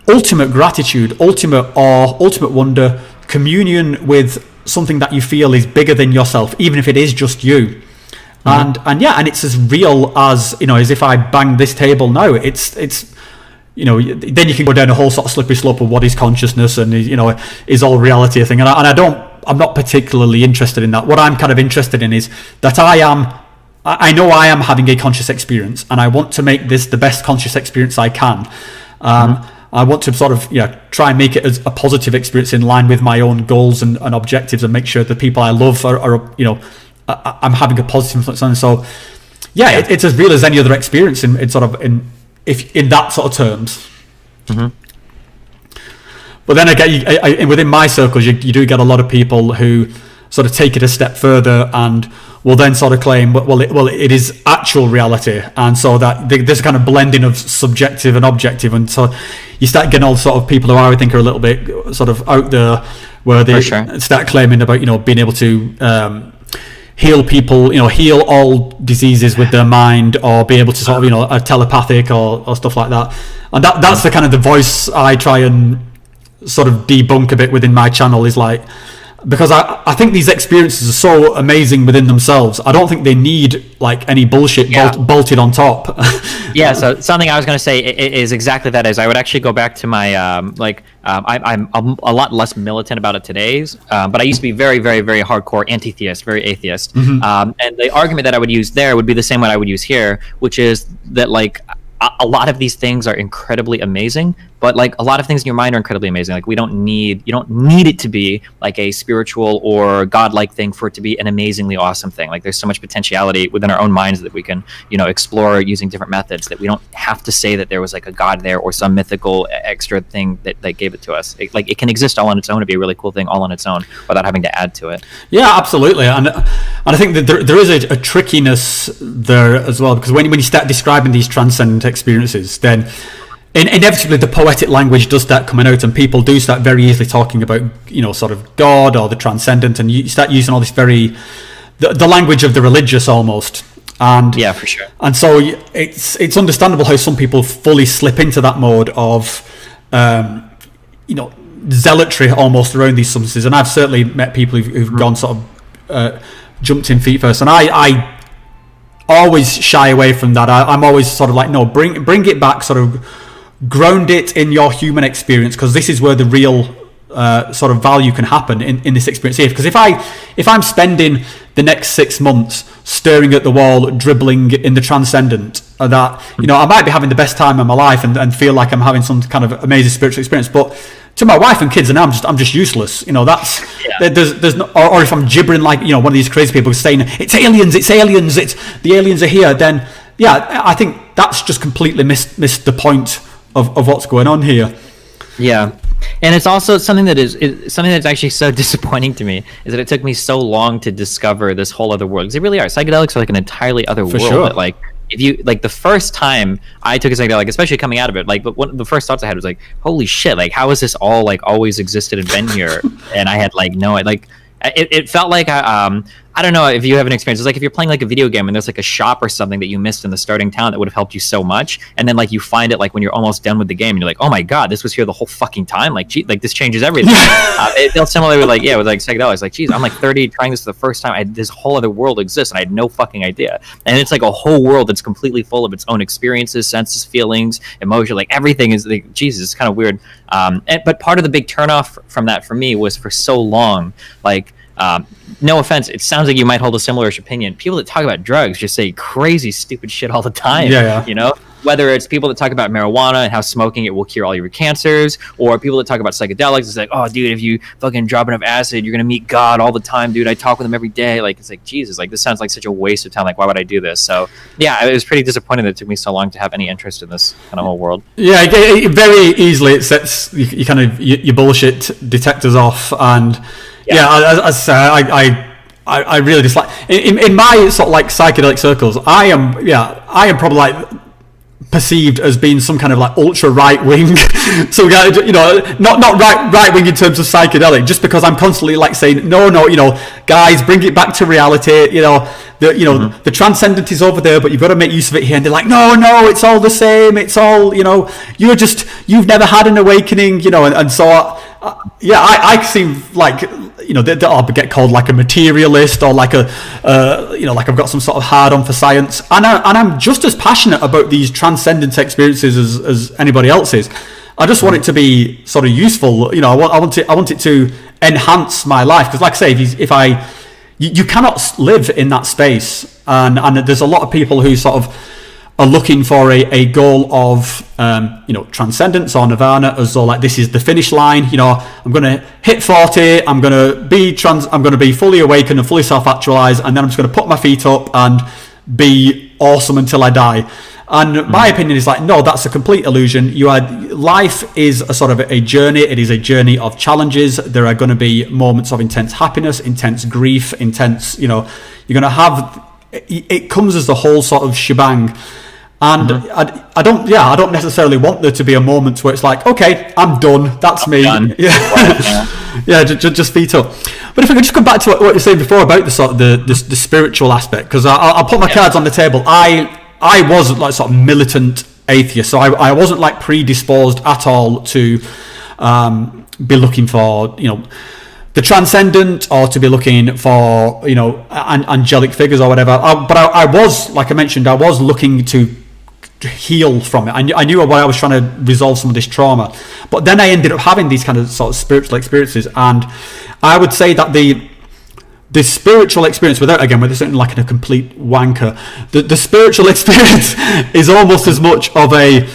ultimate gratitude, ultimate awe, ultimate wonder, communion with something that you feel is bigger than yourself, even if it is just you. And it's as real as if I bang this table now. It's then you can go down a whole sort of slippery slope of what is consciousness, and is all reality a thing. And I'm not particularly interested in that. What I'm kind of interested in is that I know I am having a conscious experience, and I want to make this the best conscious experience I can. I want to sort of try and make it as a positive experience in line with my own goals and objectives, and make sure the people I love are I'm having a positive influence on them. So it's as real as any other experience in that sort of terms. But then again, within my circles, you do get a lot of people who sort of take it a step further and will then sort of claim, it is actual reality, and so that there's a kind of blending of subjective and objective, and so you start getting all sort of people who I think are a little bit sort of out there, where they start claiming about being able to heal people, heal all diseases with their mind, or be able to sort of are telepathic or stuff like that. And that's the kind of the voice I try and sort of debunk a bit within my channel, is like, because I think these experiences are so amazing within themselves. I don't think they need like any bullshit bolted on top. So something I was going to say is exactly that. Is I would actually go back to my I'm a lot less militant about it today, but I used to be very, very, very hardcore anti-theist, very atheist. And the argument that I would use there would be the same one I would use here, which is that like a lot of these things are incredibly amazing, but like a lot of things in your mind are incredibly amazing. Like you don't need it to be like a spiritual or godlike thing for it to be an amazingly awesome thing. Like there's so much potentiality within our own minds that we can, explore using different methods, that we don't have to say that there was like a god there or some mythical extra thing that gave it to us. It can exist all on its own and be a really cool thing all on its own without having to add to it. Yeah, absolutely. And I think that there is a trickiness there as well, because when you start describing these transcendent experiences, then inevitably the poetic language does start coming out, and people do start very easily talking about sort of God or the transcendent, and you start using all this the language of the religious almost. And yeah, for sure. And so it's understandable how some people fully slip into that mode of zealotry almost around these substances, and I've certainly met people who've gone sort of jumped in feet first, and I always shy away from that. I'm always sort of like, no, bring it back, sort of ground it in your human experience, because this is where the real sort of value can happen in this experience here. Because if I'm spending the next 6 months staring at the wall, dribbling in the transcendent, that I might be having the best time of my life and feel like I'm having some kind of amazing spiritual experience, but to my wife and kids, and I'm just useless. That's there's no, or if I'm gibbering like one of these crazy people saying it's aliens, it's the aliens are here, then I think that's just completely missed the point of what's going on here. Yeah. And it's also something something that's actually so disappointing to me, is that it took me so long to discover this whole other world. Because they really are. Psychedelics are like an entirely other world. Sure. That, like, if you like, the first time I took a psychedelic, especially coming out of it, like, but one of the first thoughts I had was like, holy shit, like, how has this all like always existed and been here? And I had like no, like, it felt like I don't know if you have an experience. It's like if you're playing like a video game and there's like a shop or something that you missed in the starting town that would have helped you so much, and then like you find it like when you're almost done with the game and you're like, oh my god, this was here the whole fucking time. Like, gee, like this changes everything. It feels similar with like with like psychedelics. Like, geez, I'm like 30 trying this for the first time. This whole other world exists and I had no fucking idea. And it's like a whole world that's completely full of its own experiences, senses, feelings, emotion. Like everything is like, Jesus, it's kind of weird. But part of the big turnoff from that for me was for so long, like. No offense, it sounds like you might hold a similar-ish opinion. People that talk about drugs just say crazy, stupid shit all the time. Yeah. Whether it's people that talk about marijuana and how smoking it will cure all your cancers, or people that talk about psychedelics. It's like, oh, dude, if you fucking drop enough acid, you're gonna meet God all the time, dude. I talk with him every day. Like, it's like, Jesus, like this sounds like such a waste of time. Like, why would I do this? So, yeah, it was pretty disappointing that it took me so long to have any interest in this kind of whole world. Yeah, very easily it sets you kind of your bullshit detectors off, and I really dislike in my sort of like psychedelic circles. I am probably like perceived as being some kind of like ultra right wing, so not right wing in terms of psychedelic, just because I'm constantly like saying no, guys, bring it back to reality. The transcendent is over there, but you've got to make use of it here. And they're like, no, it's all the same. It's all you've never had an awakening, and so. I seem like I'll get called like a materialist, or like like I've got some sort of hard on for science, and I'm just as passionate about these transcendent experiences as anybody else is. I just want it to be sort of useful. I want it to enhance my life, because like I say, you cannot live in that space, and there's a lot of people who sort of are looking for a goal of transcendence or nirvana, as though like this is the finish line. I'm going to hit 40, I'm going to be fully awakened and fully self-actualized, and then I'm just going to put my feet up and be awesome until I die. And my opinion is like, no, that's a complete illusion. Life is a sort of a journey. It is a journey of challenges. There are going to be moments of intense happiness, intense grief, intense, you're going to have, it comes as the whole sort of shebang. And I don't necessarily want there to be a moment where it's like, okay, I'm done. That's me. Done. Just feet up. But if I could just come back to what you were saying before about the sort of the spiritual aspect, because I'll put my cards on the table. I was like sort of militant atheist, so I wasn't like predisposed at all to be looking for the transcendent, or to be looking for angelic figures or whatever. But I was, like I mentioned, I was looking to heal from it. I knew why I was trying to resolve some of this trauma, but then I ended up having these kind of sort of spiritual experiences, and I would say that the spiritual experience, without sounding like a complete wanker, the spiritual experience is almost as much of a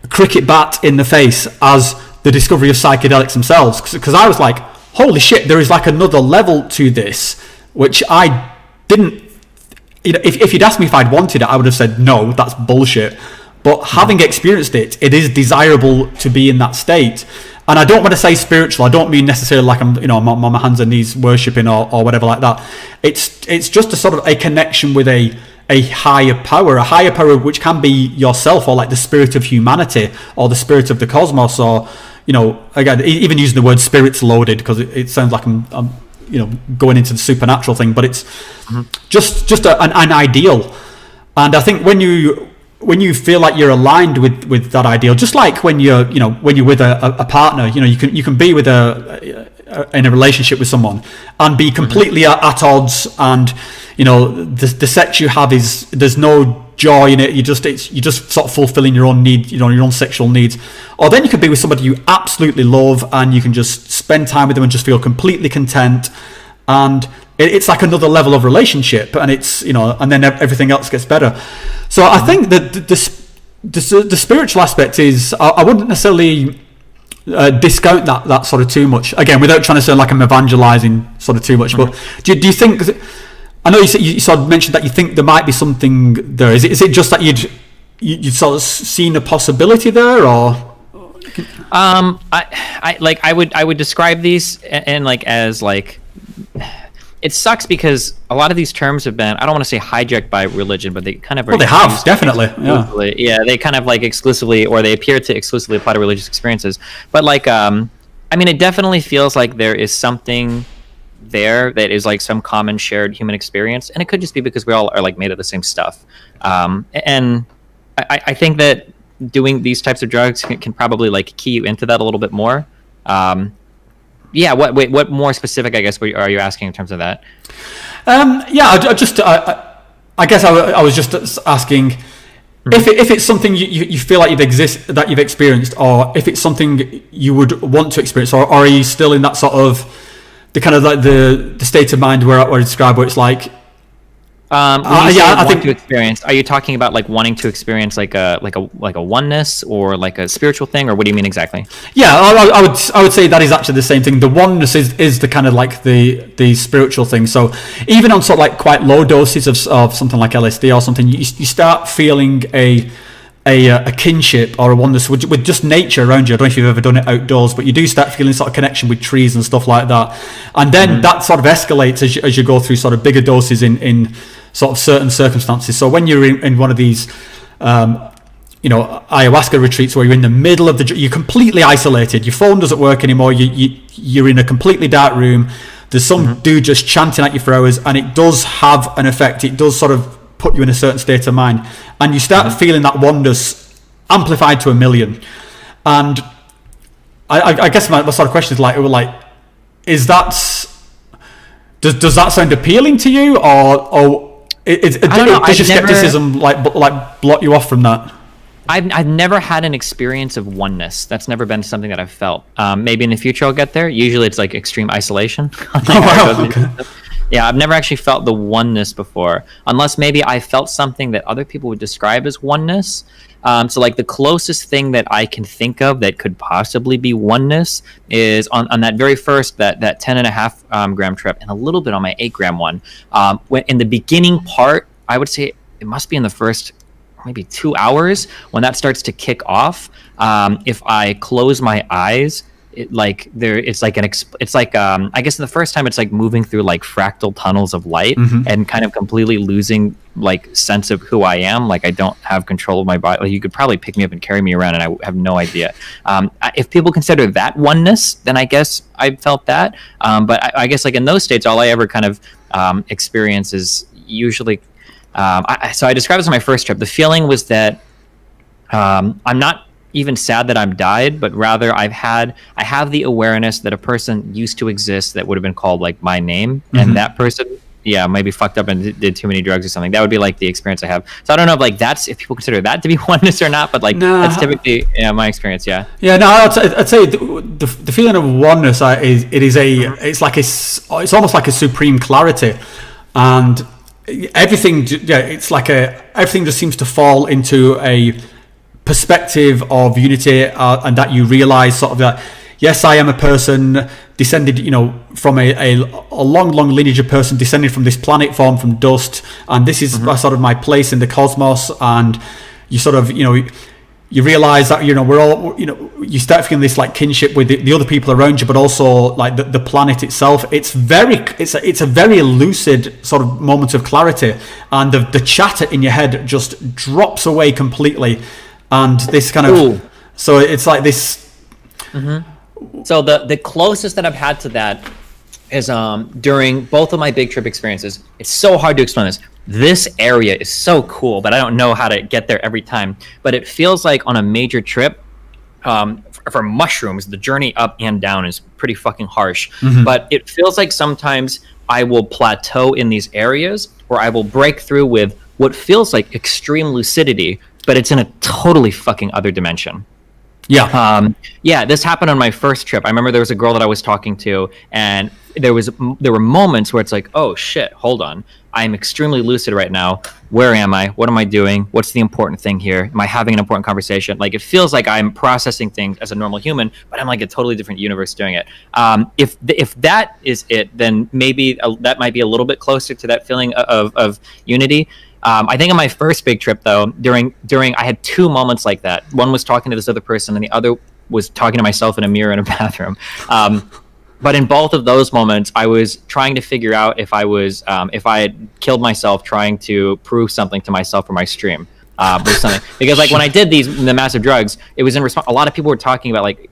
cricket bat in the face as the discovery of psychedelics themselves, because I was like, holy shit, there is like another level to this, which I didn't. If you'd asked me if I'd wanted it, I would have said no, that's bullshit. But having experienced it, it is desirable to be in that state. And I don't want to say spiritual. I don't mean necessarily like I'm on my hands and knees worshipping or whatever like that. It's just a sort of a connection with a higher power which can be yourself, or like the spirit of humanity, or the spirit of the cosmos, or again, even using the word spirit's loaded, because it sounds like I'm going into the supernatural thing, but it's just an ideal. And I think when when you feel like you're aligned with that ideal, just like when you're with a partner, you can be with in a relationship with someone and be completely at odds, and the sex you have there's no joy in it. You're just sort of fulfilling your own need, your own sexual needs. Or then you could be with somebody you absolutely love, and you can just spend time with them and just feel completely content, and it's like another level of relationship, and it's and then everything else gets better. So I think that the spiritual aspect is, I wouldn't necessarily discount that sort of too much, again, without trying to sound like I'm evangelizing sort of too much. But do you think I know you sort of mentioned that you think there might be something there. Is it just that you'd sort of seen a possibility there, or? I would describe these as it sucks because a lot of these terms have been, I don't want to say hijacked by religion, but they kind of are. Well, they have, definitely. Yeah, they kind of exclusively, or they appear to exclusively apply to religious experiences. But it definitely feels like there is something there that is some common shared human experience, and it could just be because we all are made of the same stuff. And I think that doing these types of drugs can probably key you into that a little bit more. What more specific, I guess, are you asking in terms of that? I guess I was just asking if it's something you feel like you've experienced, or if it's something you would want to experience, or are you still in that sort of the kind of the state of mind where I describe, where it's like. I think to experience. Are you talking about wanting to experience like a oneness, or a spiritual thing, or what do you mean exactly? Yeah, I would say that is actually the same thing. The oneness is the kind of the spiritual thing. So even on sort of quite low doses of something like LSD or something, you start feeling a kinship or a oneness with just nature around you. I don't know if you've ever done it outdoors, but you do start feeling sort of connection with trees and stuff like that. And then that sort of escalates as you go through sort of bigger doses in sort of certain circumstances. So when you're in one of these ayahuasca retreats where you're in the middle of you're completely isolated, your phone doesn't work anymore, you're in a completely dark room, there's some dude just chanting at you for hours, and it does have an effect. It does sort of put you in a certain state of mind, and you start feeling that oneness amplified to 1,000,000. And I guess my sort of question is is that, does that sound appealing to you, or does your skepticism block you off from that? I've never had an experience of oneness. That's never been something that I've felt. Maybe in the future I'll get there. Usually it's extreme isolation. Okay. Yeah, I've never actually felt the oneness before, unless maybe I felt something that other people would describe as oneness. So the closest thing that I can think of that could possibly be oneness is on that very first, that 10.5 gram trip, and a little bit on my 8 gram one. When in the beginning part, I would say it must be in the first maybe 2 hours when that starts to kick off. If I close my eyes, I guess the first time it's moving through fractal tunnels of light, and kind of completely losing sense of who I am. I don't have control of my body. You could probably pick me up and carry me around and I have no idea. If people consider that oneness, then I guess I felt that. But I guess in those states, all I ever kind of experience is usually, so I described this on my first trip. The feeling was that I'm not even sad that I'm died, but rather I have the awareness that a person used to exist that would have been called my name, and that person maybe fucked up and did too many drugs or something. That would be the experience I have. So I don't know if that's, if people consider that to be oneness or not, but that's typically my experience. Yeah I'd say the feeling of oneness it's almost like a supreme clarity, and everything everything just seems to fall into a perspective of unity, and that you realize sort of that, yes, I am a person descended, from a long lineage of person descended from this planet formed from dust, and this is sort of my place in the cosmos. And you sort of, you realize that, we're all, you start feeling this kinship with the other people around you, but also the planet itself. It's a very lucid sort of moment of clarity, and the chatter in your head just drops away completely. And this kind of, so it's this. So the closest that I've had to that is during both of my big trip experiences. It's so hard to explain this. This area is so cool, but I don't know how to get there every time. But it feels like on a major trip, for mushrooms, the journey up and down is pretty fucking harsh. But it feels like sometimes I will plateau in these areas where I will break through with what feels like extreme lucidity, but it's in a totally fucking other dimension. Yeah, this happened on my first trip. I remember there was a girl that I was talking to, and there were moments where it's like, oh shit, hold on, I'm extremely lucid right now. Where am I? What am I doing? What's the important thing here? Am I having an important conversation? Like, it feels like I'm processing things as a normal human, but I'm like a totally different universe doing it. If that is it, then maybe that might be a little bit closer to that feeling of unity. I think on my first big trip, though, during I had two moments like that. One was talking to this other person, and the other was talking to myself in a mirror in a bathroom. But in both of those moments, I was trying to figure out if I had killed myself trying to prove something to myself for my stream. With something, because like when I did the massive drugs, it was in response. A lot of people were talking about like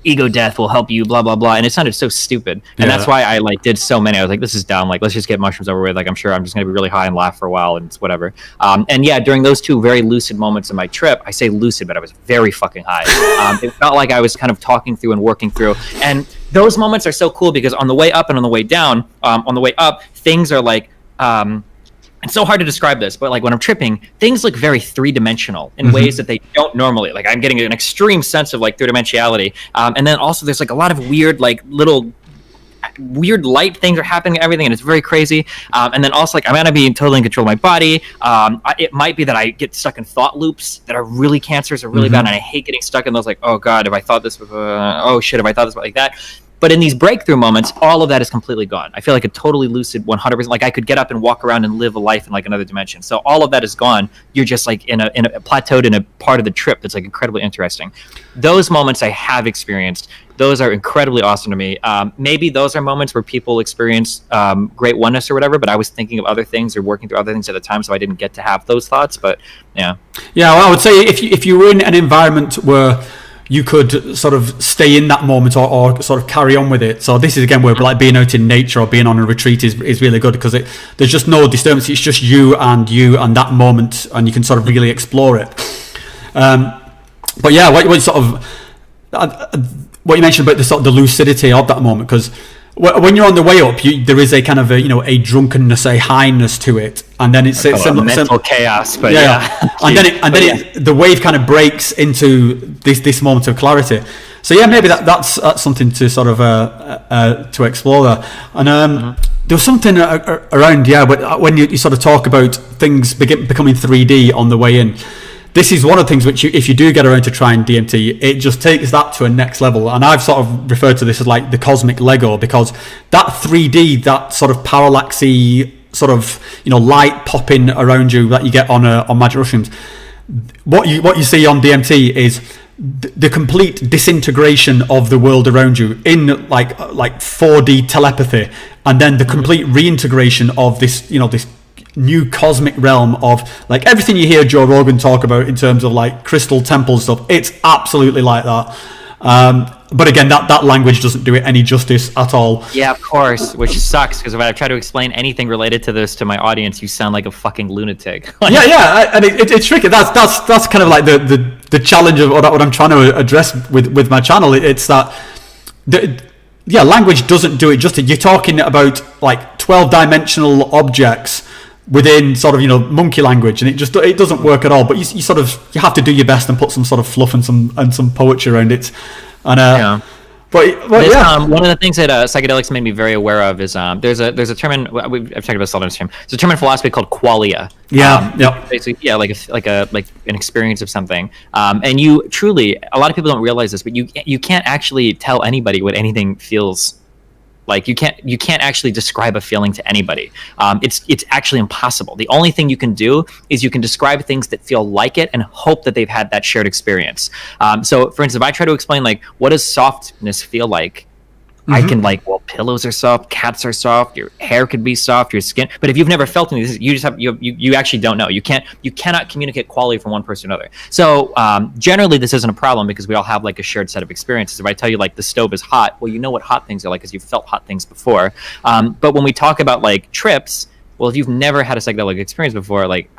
ego death will help you, blah blah blah, and it sounded so stupid. And that's why I like did so many. I was like, this is dumb. Like, let's just get mushrooms over with. Like, I'm sure I'm just gonna be really high and laugh for a while, and it's whatever. And yeah, during those two very lucid moments of my trip, I say lucid, but I was very fucking high. It felt like I was kind of talking through and working through. And those moments are so cool because on the way up and on the way down, on the way up, things are like. It's so hard to describe this, but like when I'm tripping, things look very three-dimensional in ways that they don't normally. Like, I'm getting an extreme sense of like three-dimensionality, and then also there's like a lot of weird, like little weird light things are happening, everything, and it's very crazy. And then also like I'm gonna be totally in control of my body. It might be that I get stuck in thought loops that are really cancerous or really bad, and I hate getting stuck in those. Like, oh god, if I thought this was, oh shit, if I thought this was like that. But in these breakthrough moments, all of that is completely gone. I feel like a totally lucid 100%. Like I could get up and walk around and live a life in like another dimension. So all of that is gone. You're just like in a plateaued in a part of the trip that's like incredibly interesting. Those moments I have experienced. Those are incredibly awesome to me. Maybe those are moments where people experience great oneness or whatever, but I was thinking of other things or working through other things at the time, so I didn't get to have those thoughts. But yeah. Yeah, well, I would say if you were in an environment where you could sort of stay in that moment or sort of carry on with it. So this is again where like being out in nature or being on a retreat is really good because there's just no disturbance. It's just you and that moment, and you can sort of really explore it. But yeah, what sort of what you mentioned about the sort of the lucidity of that moment, because when you're on the way up, there is a kind of a drunkenness, a highness to it, and then it's mental chaos. But and then the wave kind of breaks into this moment of clarity. So yeah, maybe that's something to sort of to explore there. And there was something around but when you sort of talk about things becoming 3D on the way in. This is one of the things which, if you do get around to trying DMT, it just takes that to a next level. And I've sort of referred to this as like the cosmic Lego, because that 3D, that sort of parallaxy sort of light popping around you that you get on magic mushrooms, what you see on DMT is the complete disintegration of the world around you in like 4D telepathy, and then the complete reintegration of this this new cosmic realm of like everything you hear Joe Rogan talk about in terms of like crystal temple stuff. It's absolutely like that. But again, that language doesn't do it any justice at all. Yeah, of course, which sucks, because if I try to explain anything related to this to my audience, you sound like a fucking lunatic. And it's tricky. That's kind of like the challenge of what I'm trying to address with my channel. It's that language doesn't do it justice. You're talking about like 12-dimensional objects within sort of monkey language, and it doesn't work at all. But you have to do your best and put some sort of fluff and some poetry around it. And But one of the things that psychedelics made me very aware of is there's a term in I've talked about this a lot in this term. There's a term in philosophy called qualia. Basically, like an experience of something. And you truly, a lot of people don't realize this, but you can't actually tell anybody what anything feels like. You can't actually describe a feeling to anybody. It's actually impossible. The only thing you can do is you can describe things that feel like it and hope that they've had that shared experience. So for instance, if I try to explain like what does softness feel like, I can pillows are soft, cats are soft, your hair could be soft, your skin. But if you've never felt any of this, you just have you actually don't know. You cannot communicate quality from one person to another. So generally, this isn't a problem because we all have like a shared set of experiences. If I tell you like the stove is hot, well, you know what hot things are like because you've felt hot things before. But when we talk about like trips, well, if you've never had a psychedelic experience before, like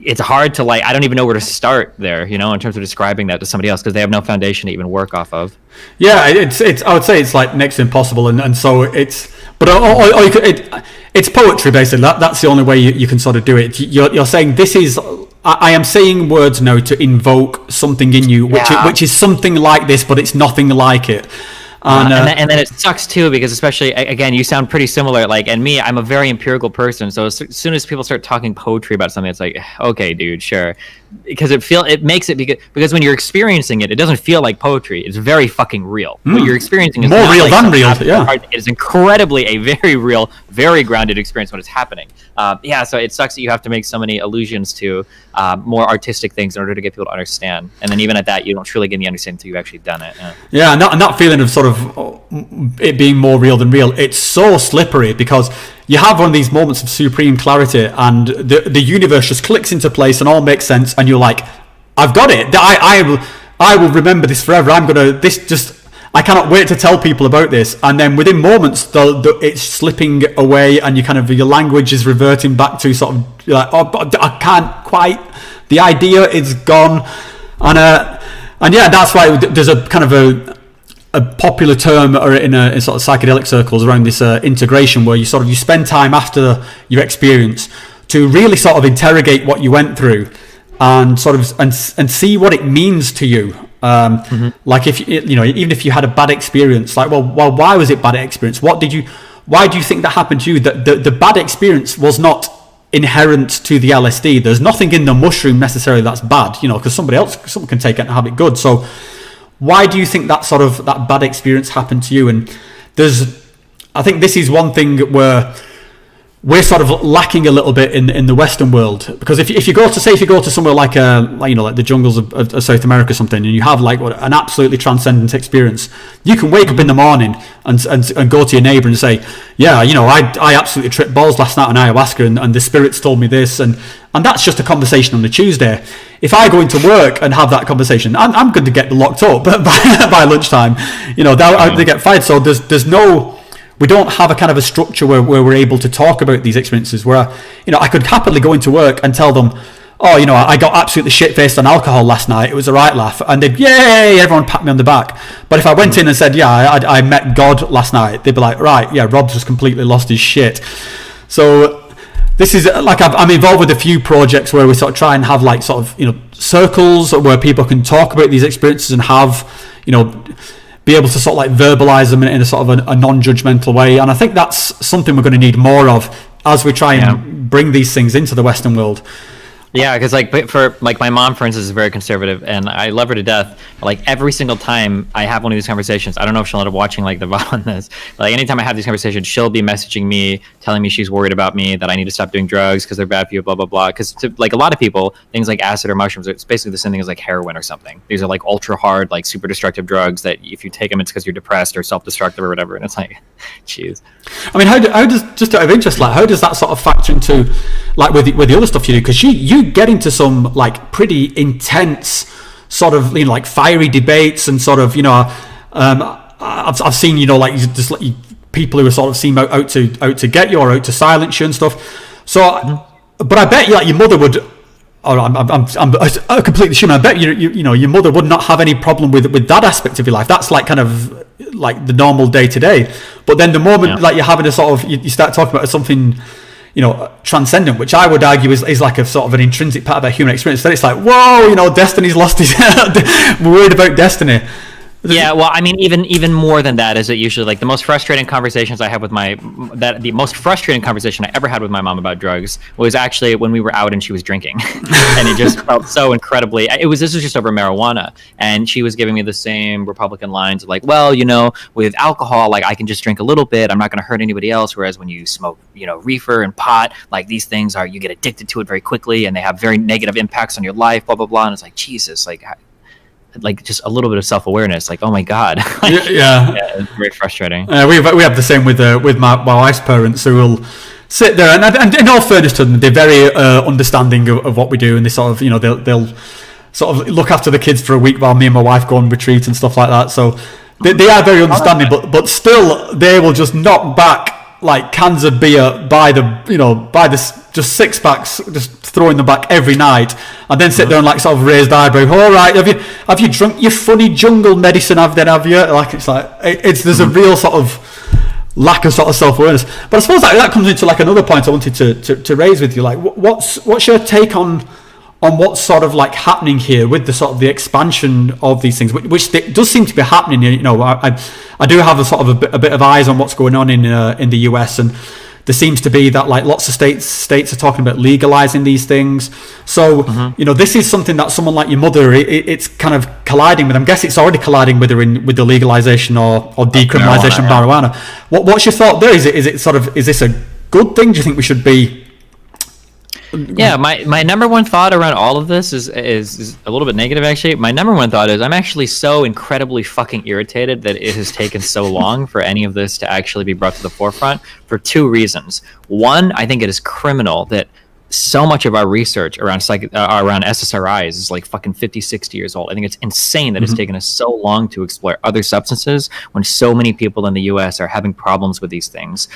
it's hard to I don't even know where to start there, in terms of describing that to somebody else because they have no foundation to even work off of. Yeah, it's I would say it's like next to impossible, and so it's it's poetry basically. That's the only way you can sort of do it. You're saying this is. I am saying words now to invoke something in you, which is something like this, but it's nothing like it. And then it sucks too because especially again you sound pretty similar and me, I'm a very empirical person, so as soon as people start talking poetry about something, it's like, okay dude, sure, because it makes it because when you're experiencing it doesn't feel like poetry. It's very fucking real. What you're experiencing is more real than real. It is incredibly a very real, very grounded experience when it's happening. So it sucks that you have to make so many allusions to more artistic things in order to get people to understand, and then even at that you don't truly get the understanding until you've actually done it. And that feeling of sort of it being more real than real, it's so slippery because you have one of these moments of supreme clarity and the universe just clicks into place and all makes sense, and you're like, I've got it. I will remember this forever. I cannot wait to tell people about this. And then within moments, it's slipping away, and your language is reverting back to sort of I can't quite. The idea is gone, and that's why there's a kind of a popular term in sort of psychedelic circles around this integration, where you spend time after your experience to really sort of interrogate what you went through and sort of and see what it means to you. Like if even if you had a bad experience, well, why was it bad experience? Why do you think that happened to you? That the bad experience was not inherent to the LSD. There's nothing in the mushroom necessarily that's bad, because someone can take it and have it good. So why do you think that bad experience happened to you? And I think this is one thing where we're sort of lacking a little bit in the Western world, because if you go to somewhere like the jungles of South America or something, and you have an absolutely transcendent experience, you can wake up in the morning and go to your neighbor and say, I absolutely tripped balls last night on ayahuasca, and the spirits told me this, and that's just a conversation on a Tuesday. If I go into work and have that conversation, I'm going to get locked up by lunchtime. They get fired. So we don't have a kind of a structure where we're able to talk about these experiences, where I could happily go into work and tell them, I got absolutely shit-faced on alcohol last night, it was a right laugh, and they'd, yay, everyone pat me on the back. But if I went in and said, I met God last night, they'd be like, right, yeah, Rob's just completely lost his shit. So this is I'm involved with a few projects where we sort of try and have circles where people can talk about these experiences and have be able to sort of verbalize them in a sort of a non-judgmental way. And I think that's something we're going to need more of as we try and bring these things into the Western world. Yeah, because my mom, for instance, is very conservative, and I love her to death. Every single time I have one of these conversations, I don't know if she'll end up watching the VOD on this. Anytime I have these conversations, she'll be messaging me, telling me she's worried about me, that I need to stop doing drugs because they're bad for you, blah blah blah. Because to a lot of people, things like acid or mushrooms, it's basically the same thing as heroin or something. These are ultra hard, super destructive drugs that if you take them, it's because you're depressed or self-destructive or whatever. And it's jeez. I mean, how does, just out of interest, how does that sort of factor into with the other stuff you do? Because you get into some pretty intense sort of fiery debates and sort of I've seen people who are sort of seem out to get you or out to silence you and stuff. So, but I bet your mother would. Or I'm completely assuming. I bet your mother would not have any problem with that aspect of your life. That's kind of the normal day to day. But then the moment you're having a sort of you start talking about something transcendent, which I would argue is a sort of an intrinsic part of a human experience. Then it's whoa, Destiny's lost his. We're worried about destiny. Yeah, well, I mean, even more than that is it usually the most frustrating conversations I have with the most frustrating conversation I ever had with my mom about drugs was actually when we were out and she was drinking, and it just felt so incredibly. This was just over marijuana, and she was giving me the same Republican lines of well, with alcohol, I can just drink a little bit, I'm not going to hurt anybody else, whereas when you smoke, reefer and pot, these things you get addicted to it very quickly, and they have very negative impacts on your life, blah blah blah, and it's Jesus, like just a little bit of self-awareness, like, oh my God. Like, yeah, it's very frustrating. we have the same with my wife's parents, who will sit there and in all fairness to them, they're very understanding of what we do, and they sort of, you know, they'll sort of look after the kids for a week while me and my wife go on retreat and stuff like that. So they are very understanding, but still they will just knock back like cans of beer by the just six packs, just throwing them back every night, and then sit there and like sort of raised eyebrow. All right, have you drunk your funny jungle medicine? Have you? Like there's a real sort of lack of sort of self-awareness. But I suppose that comes into like another point I wanted to raise with you. Like, what's your take on what's sort of like happening here with the sort of the expansion of these things, which does seem to be happening. You know, I do have a sort of a bit of eyes on what's going on in the US, and there seems to be that like lots of states are talking about legalizing these things. So you know, this is something that someone like your mother, it's kind of colliding with. I guess it's already colliding with her with the legalization or decriminalization of marijuana. What's your thought there? Is this a good thing? Do you think we should be? Yeah, my number one thought around all of this is a little bit negative, actually. My number one thought is I'm actually so incredibly fucking irritated that it has taken so long for any of this to actually be brought to the forefront, for two reasons. One, I think it is criminal that so much of our research around SSRIs is like fucking 50, 60 years old. I think it's insane that it's taken us so long to explore other substances when so many people in the US are having problems with these things.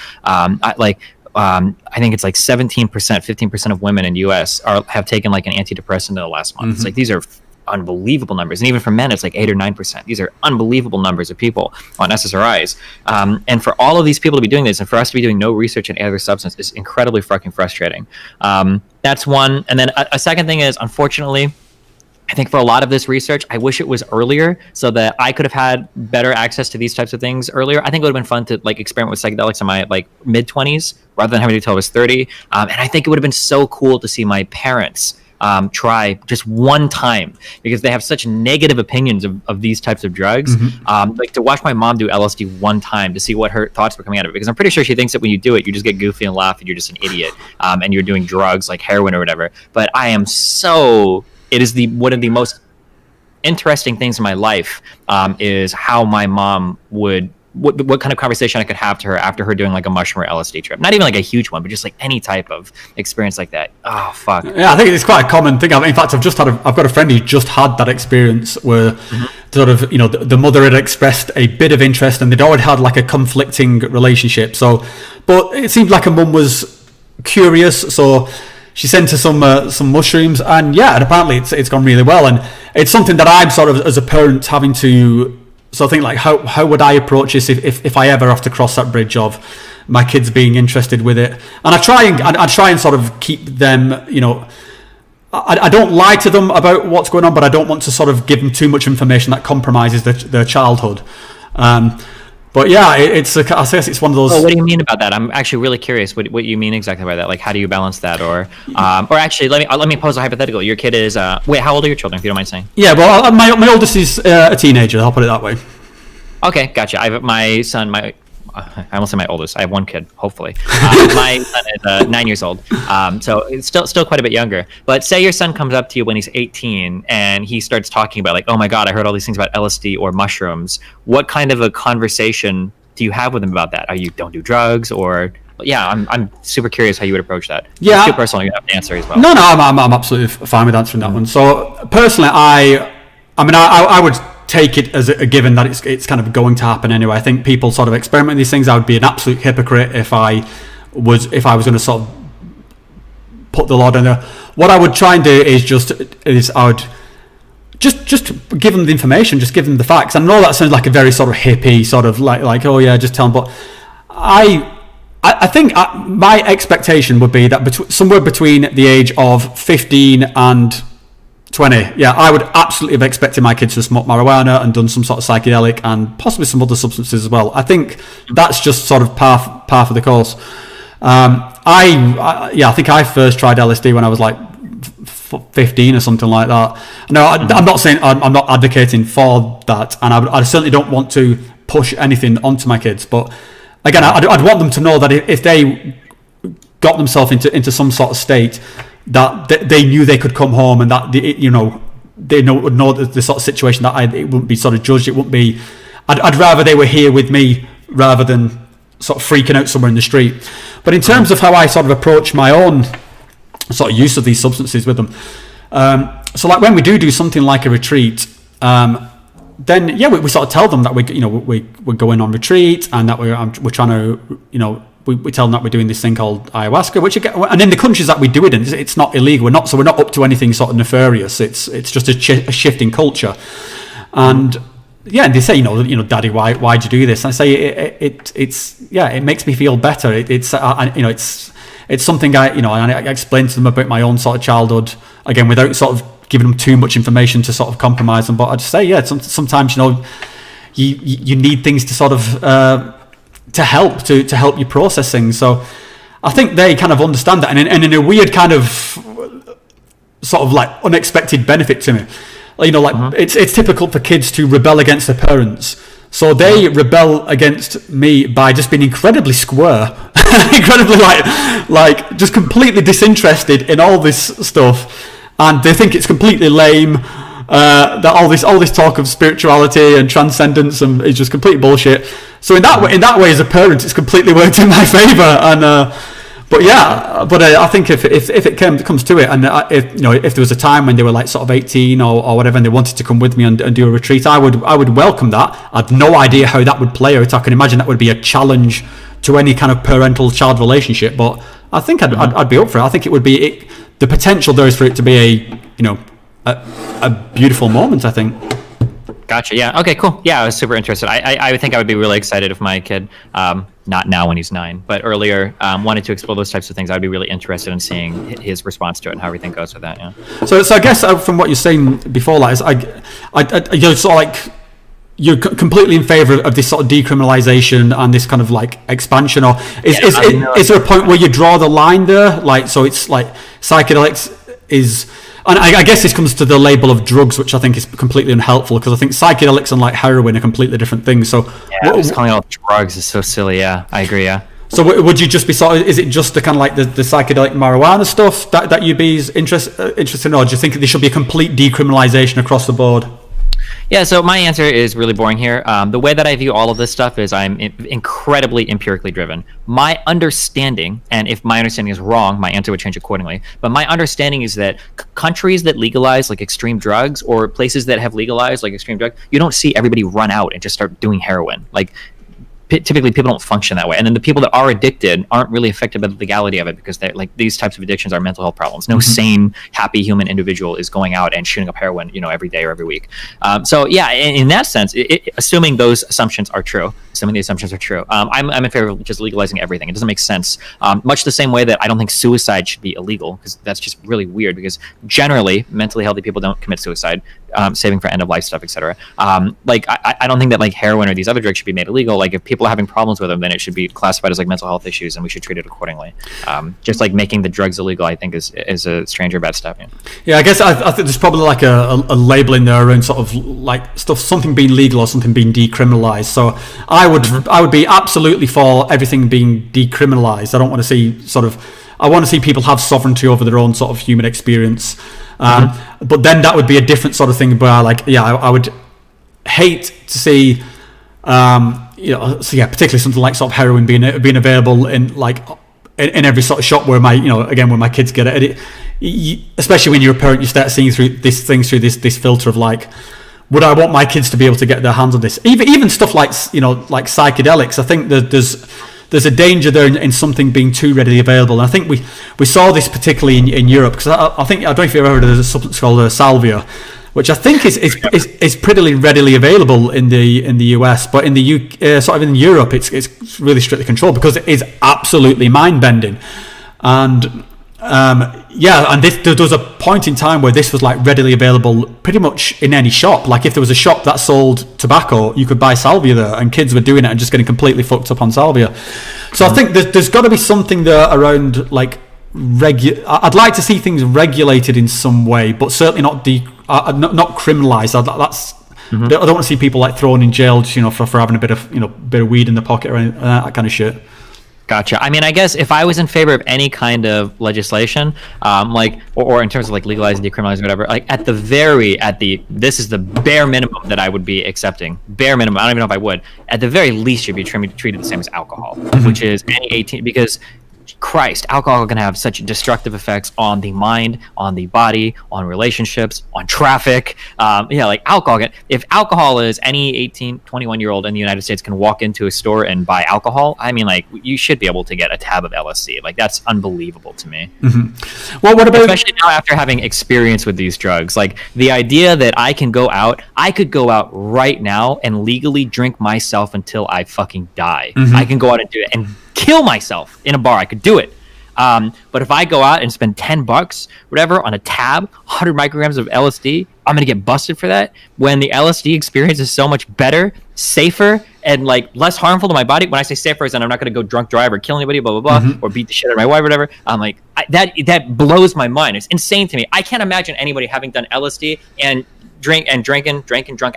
I think it's like 17%, 15% of women in the US have taken like an antidepressant in the last month. It's like, these are unbelievable numbers. And even for men, it's like 8 or 9%. These are unbelievable numbers of people on SSRIs. And for all of these people to be doing this, and for us to be doing no research on any other substance, is incredibly fucking frustrating. That's one. And then a second thing is, unfortunately, I think for a lot of this research, I wish it was earlier so that I could have had better access to these types of things earlier. I think it would have been fun to like experiment with psychedelics in my like mid-20s rather than having to do till I was 30. And I think it would have been so cool to see my parents try just one time, because they have such negative opinions of these types of drugs. Like to watch my mom do LSD one time to see what her thoughts were coming out of it, because I'm pretty sure she thinks that when you do it, you just get goofy and laugh and you're just an idiot, and you're doing drugs like heroin or whatever. But it is one of the most interesting things in my life, is how my mom would, what kind of conversation I could have to her after her doing like a mushroom or LSD trip. Not even like a huge one, but just like any type of experience like that. Oh, fuck. Yeah, I think it's quite a common thing. In fact, I've got a friend who just had that experience where sort of, you know, the mother had expressed a bit of interest and they'd already had like a conflicting relationship. So, but it seemed like a mum was curious, so she sent her some mushrooms, and yeah, and apparently it's gone really well. And it's something that I'm sort of, as a parent, having to sort of think like, how would I approach this if I ever have to cross that bridge of my kids being interested with it. And I try and sort of keep them, you know, I don't lie to them about what's going on, but I don't want to sort of give them too much information that compromises their childhood. But yeah, I guess it's one of those. Well, what do you mean about that? I'm actually really curious what you mean exactly by that. Like, how do you balance that? Or actually, let me pose a hypothetical. Your kid is wait, how old are your children, if you don't mind saying? Yeah, well, my oldest is a teenager. I'll put it that way. Okay, gotcha. I have my son. I almost say my oldest. I have one kid, hopefully. My son is 9 years old, so it's still quite a bit younger. But say your son comes up to you when he's 18 and he starts talking about like, oh my God, I heard all these things about LSD or mushrooms. What kind of a conversation do you have with him about that? Are you don't do drugs or? Yeah, I'm super curious how you would approach that. Yeah, it's too personal. You have to answer as well. No, I'm absolutely fine with answering that one. So personally, I would take it as a given that it's kind of going to happen anyway. I think people sort of experiment with these things. I would be an absolute hypocrite if I was going to sort of put the law down there. What I would try and do is I would just give them the information, just give them the facts. I know that sounds like a very sort of hippie sort of like oh yeah, just tell them. But I think my expectation would be that somewhere between the age of 15 and 20, yeah, I would absolutely have expected my kids to smoke marijuana and done some sort of psychedelic and possibly some other substances as well. I think that's just sort of par for the course. I think I first tried LSD when I was like 15 or something like that. No, I'm not saying I'm not advocating for that, and I certainly don't want to push anything onto my kids. But again, I'd want them to know that if they got themselves into some sort of state, that they knew they could come home and that they would know the sort of situation that it wouldn't be sort of judged. It wouldn't be. I'd rather they were here with me rather than sort of freaking out somewhere in the street. But in terms of how I sort of approach my own sort of use of these substances with them, so like when we do something like a retreat, then we sort of tell them that we're going on retreat and that we're trying to we tell them that we're doing this thing called ayahuasca, which again, and in the countries that we do it in, it's not illegal. We're not up to anything sort of nefarious. It's just a shift in culture, and and they say, Daddy, why'd you do this? And I say it makes me feel better. It's something and I explain to them about my own sort of childhood again without sort of giving them too much information to sort of compromise them. But I'd say sometimes you need things to sort of to help you process things. So I think they kind of understand that, and in a weird kind of sort of like unexpected benefit to me. It's typical for kids to rebel against their parents. So they rebel against me by just being incredibly square, incredibly like just completely disinterested in all this stuff, and they think it's completely lame. That all this talk of spirituality and transcendence is just complete bullshit. So in that way, as a parent, it's completely worked in my favour. And I think if it comes to it, and if there was a time when they were like sort of 18 or whatever, and they wanted to come with me and do a retreat, I would welcome that. I've no idea how that would play out. I can imagine that would be a challenge to any kind of parental-child relationship, but I think I'd be up for it. I think it would be the potential there is for it to be a beautiful moment, I think. Gotcha. Yeah. Okay, cool. Yeah, I was super interested. I would think I would be really excited if my kid, not now when he's 9, but earlier, wanted to explore those types of things. I'd be really interested in seeing his response to it and how everything goes with that. Yeah. So I guess from what you're saying before, like, you're sort of like you're completely in favour of this sort of decriminalisation and this kind of like expansion, or is there a point where you draw the line there? Like, so it's like psychedelics is. And I guess this comes to the label of drugs, which I think is completely unhelpful, because I think psychedelics and like heroin are completely different things. So just calling it all drugs is so silly. Yeah, I agree. Yeah. So would you just be is it just the kind of like the psychedelic marijuana stuff that you'd be interested in, or do you think there should be a complete decriminalisation across the board? Yeah, so my answer is really boring here. The way that I view all of this stuff is I'm incredibly empirically driven. My understanding, and if my understanding is wrong, my answer would change accordingly, but my understanding is that countries that legalize like extreme drugs, or places that have legalized like extreme drugs, you don't see everybody run out and just start doing heroin. Like, typically people don't function that way, and then the people that are addicted aren't really affected by the legality of it, because they're like, these types of addictions are mental health problems. No sane, happy human individual is going out and shooting up heroin, every day or every week. So yeah, in that sense, assuming those assumptions are true, I'm in favor of just legalizing everything. It doesn't make sense. Much the same way that I don't think suicide should be illegal, because that's just really weird, because generally mentally healthy people don't commit suicide, saving for end of life stuff, etc. I don't think that like heroin or these other drugs should be made illegal. Like, if people are having problems with them, then it should be classified as like mental health issues, and we should treat it accordingly. Just like making the drugs illegal, I think is a strange or bad step. Yeah, I guess I think there's probably like a labeling there around sort of like something being legal or something being decriminalized. So I would be absolutely for everything being decriminalized. I don't want to see I want to see people have sovereignty over their own sort of human experience. But then that would be a different sort of thing where I would hate to see particularly something like sort of heroin being available in every sort of shop where my kids get it. Especially when you're a parent, you start seeing through this filter of like, would I want my kids to be able to get their hands on this? Even stuff like psychedelics. I think that there's a danger there in something being too readily available. And I think we saw this particularly in Europe, because I don't know if you've ever heard of a substance called salvia, which I think is pretty readily available in the US, but in the in Europe it's really strictly controlled, because it is absolutely mind bending. And there was a point in time where this was like readily available pretty much in any shop. Like, if there was a shop that sold tobacco, you could buy salvia there, and kids were doing it and just getting completely fucked up on salvia. So I think there's got to be something there around like I'd like to see things regulated in some way, but certainly not criminalized. I don't want to see people like thrown in jail, for having a bit of weed in the pocket or that kind of shit. Gotcha. I mean, I guess if I was in favor of any kind of legislation, like, or in terms of like legalizing, decriminalizing, whatever, like this is the bare minimum that I would be accepting. Bare minimum. I don't even know if I would. At the very least, you'd be treated the same as alcohol, which is any 18, because Christ, alcohol can have such destructive effects on the mind, on the body, on relationships, on traffic. Like alcohol. If alcohol is any 18, 21-year-old in the United States can walk into a store and buy alcohol, I mean, like, you should be able to get a tab of LSD. Like, that's unbelievable to me. Well, what about... Especially now after having experience with these drugs. Like, the idea that I could go out right now and legally drink myself until I fucking die. I can go out and do it and kill myself in a bar. I could do it. But if I go out and spend $10, whatever, on a tab, 100 micrograms of LSD, I'm going to get busted for that, when the LSD experience is so much better, safer, and like less harmful to my body. When I say safer, I'm not going to go drunk drive or kill anybody, blah, blah, blah, or beat the shit out of my wife or whatever. I'm like, that blows my mind. It's insane to me. I can't imagine anybody having done LSD and drunk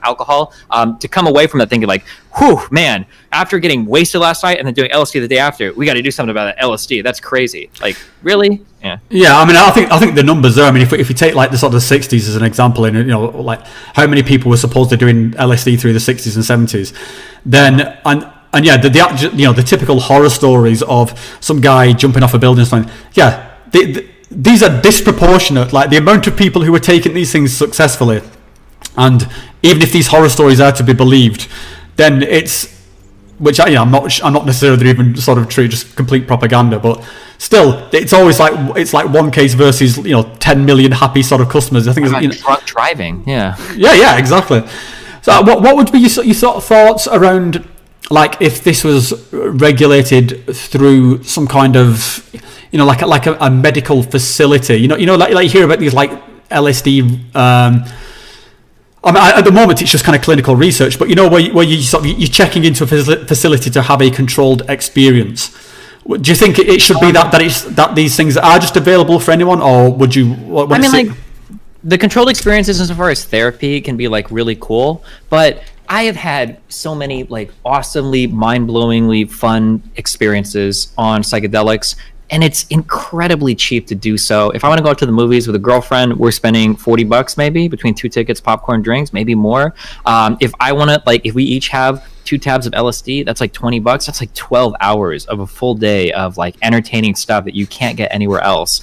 alcohol to come away from that thinking like, whew, man, after getting wasted last night and then doing LSD the day after, we got to do something about that LSD. That's crazy. Like, really? Yeah. I mean, I think the numbers there. I mean, if you take like the sort of the 60s as an example, and like how many people were supposed to doing LSD through the 60s and 70s, then and yeah, the typical horror stories of some guy jumping off a building and something. Yeah, these are disproportionate. Like the amount of people who are taking these things successfully. And even if these horror stories are to be believed, then I'm not necessarily even sort of true, just complete propaganda. But still, it's always like one case versus 10 million happy sort of customers. I think it's drunk driving. Yeah, exactly. So what would be your sort of thoughts around, like, if this was regulated through some kind of like a medical facility? Like you hear about these like LSD. I mean, at the moment, it's just kind of clinical research, but where you're checking into a facility to have a controlled experience. Do you think it should be that these things are just available for anyone, or would you? Like the controlled experiences, insofar as therapy can be like really cool, but I have had so many like awesomely, mind-blowingly fun experiences on psychedelics. And it's incredibly cheap to do so. If I want to go out to the movies with a girlfriend, we're spending $40 maybe between 2 tickets, popcorn, drinks, maybe more. If I want to, like, if we each have 2 tabs of LSD, that's like $20. That's like 12 hours of a full day of like entertaining stuff that you can't get anywhere else.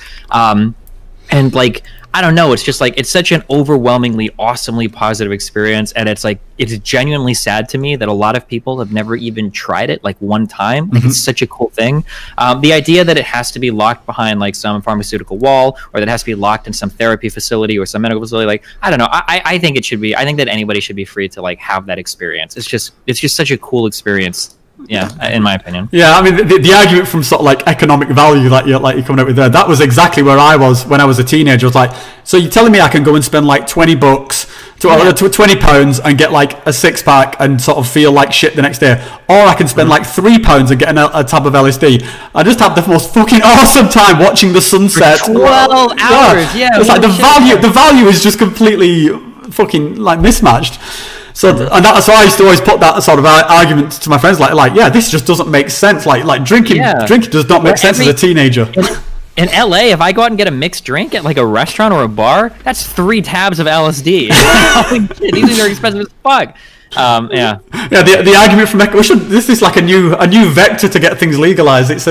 And like, I don't know, it's just like, it's such an overwhelmingly awesomely positive experience, and it's like, it's genuinely sad to me that a lot of people have never even tried it like one time. Like, it's such a cool thing. The idea that it has to be locked behind like some pharmaceutical wall, or that it has to be locked in some therapy facility or some medical facility, like, I don't know. I think it should be, I think that anybody should be free to like have that experience. It's just such a cool experience. Yeah, in my opinion. Yeah, I mean, the argument from sort of like economic value that you're coming up with there, that was exactly where I was when I was a teenager. I was like, so you're telling me I can go and spend like $20 to £20 and get like a 6-pack and sort of feel like shit the next day, or I can spend like £3 and get a tab of LSD. I just have the most fucking awesome time watching the sunset. For 12 hours, yeah. It's like the value is just completely fucking like mismatched. So that's why I used to always put that sort of argument to my friends, like yeah, this just doesn't make sense. Like drinking does not make sense as a teenager. In LA, if I go out and get a mixed drink at like a restaurant or a bar, that's 3 tabs of LSD. Holy shit, these things are expensive as fuck. Yeah. The argument from this is like a new vector to get things legalized. It's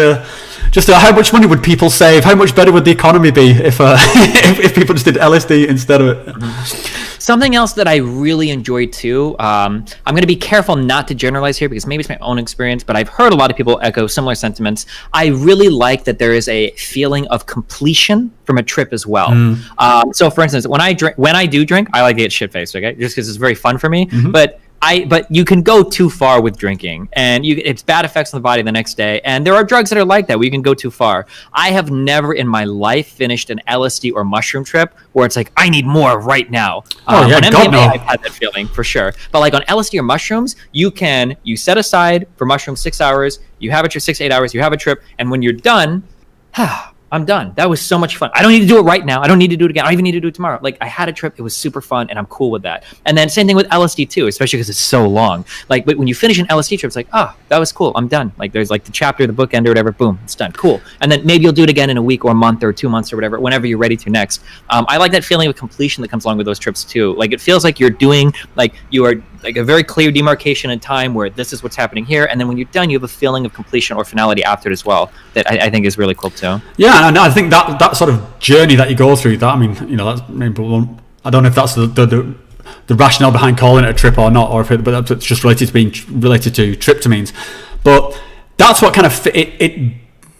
just how much money would people save? How much better would the economy be if if people just did LSD instead of it? Something else that I really enjoy too, I'm going to be careful not to generalize here because maybe it's my own experience, but I've heard a lot of people echo similar sentiments. I really like that there is a feeling of completion from a trip as well. So for instance, when I do drink, I like to get shit-faced, okay? Just because it's very fun for me. But you can go too far with drinking, and it's bad effects on the body the next day. And there are drugs that are like that, where you can go too far. I have never in my life finished an LSD or mushroom trip where it's like, I need more right now. On MDMA, I've had that feeling for sure. But like on LSD or mushrooms, you set aside for mushrooms 6 hours, you have it for 6 to 8 hours, you have a trip, and when you're done, I'm done. That was so much fun. I don't need to do it right now. I don't need to do it again. I don't even need to do it tomorrow. Like, I had a trip. It was super fun, and I'm cool with that. And then same thing with LSD too, especially because it's so long. Like, but when you finish an LSD trip, it's like, oh, that was cool. I'm done. Like, there's like the chapter, the bookend or whatever. Boom, it's done. Cool. And then maybe you'll do it again in a week or a month or 2 months or whatever, whenever you're ready to next. I like that feeling of completion that comes along with those trips too. Like, it feels like you're doing, like, you are like a very clear demarcation in time where this is what's happening here, and then when you're done, you have a feeling of completion or finality after it as well. That I think is really cool too. Yeah, and I think that sort of journey that you go through, that, I mean, you know, that's maybe, I don't know if that's the rationale behind calling it a trip or not, or if it's just related to tryptamines, but that's what kind of it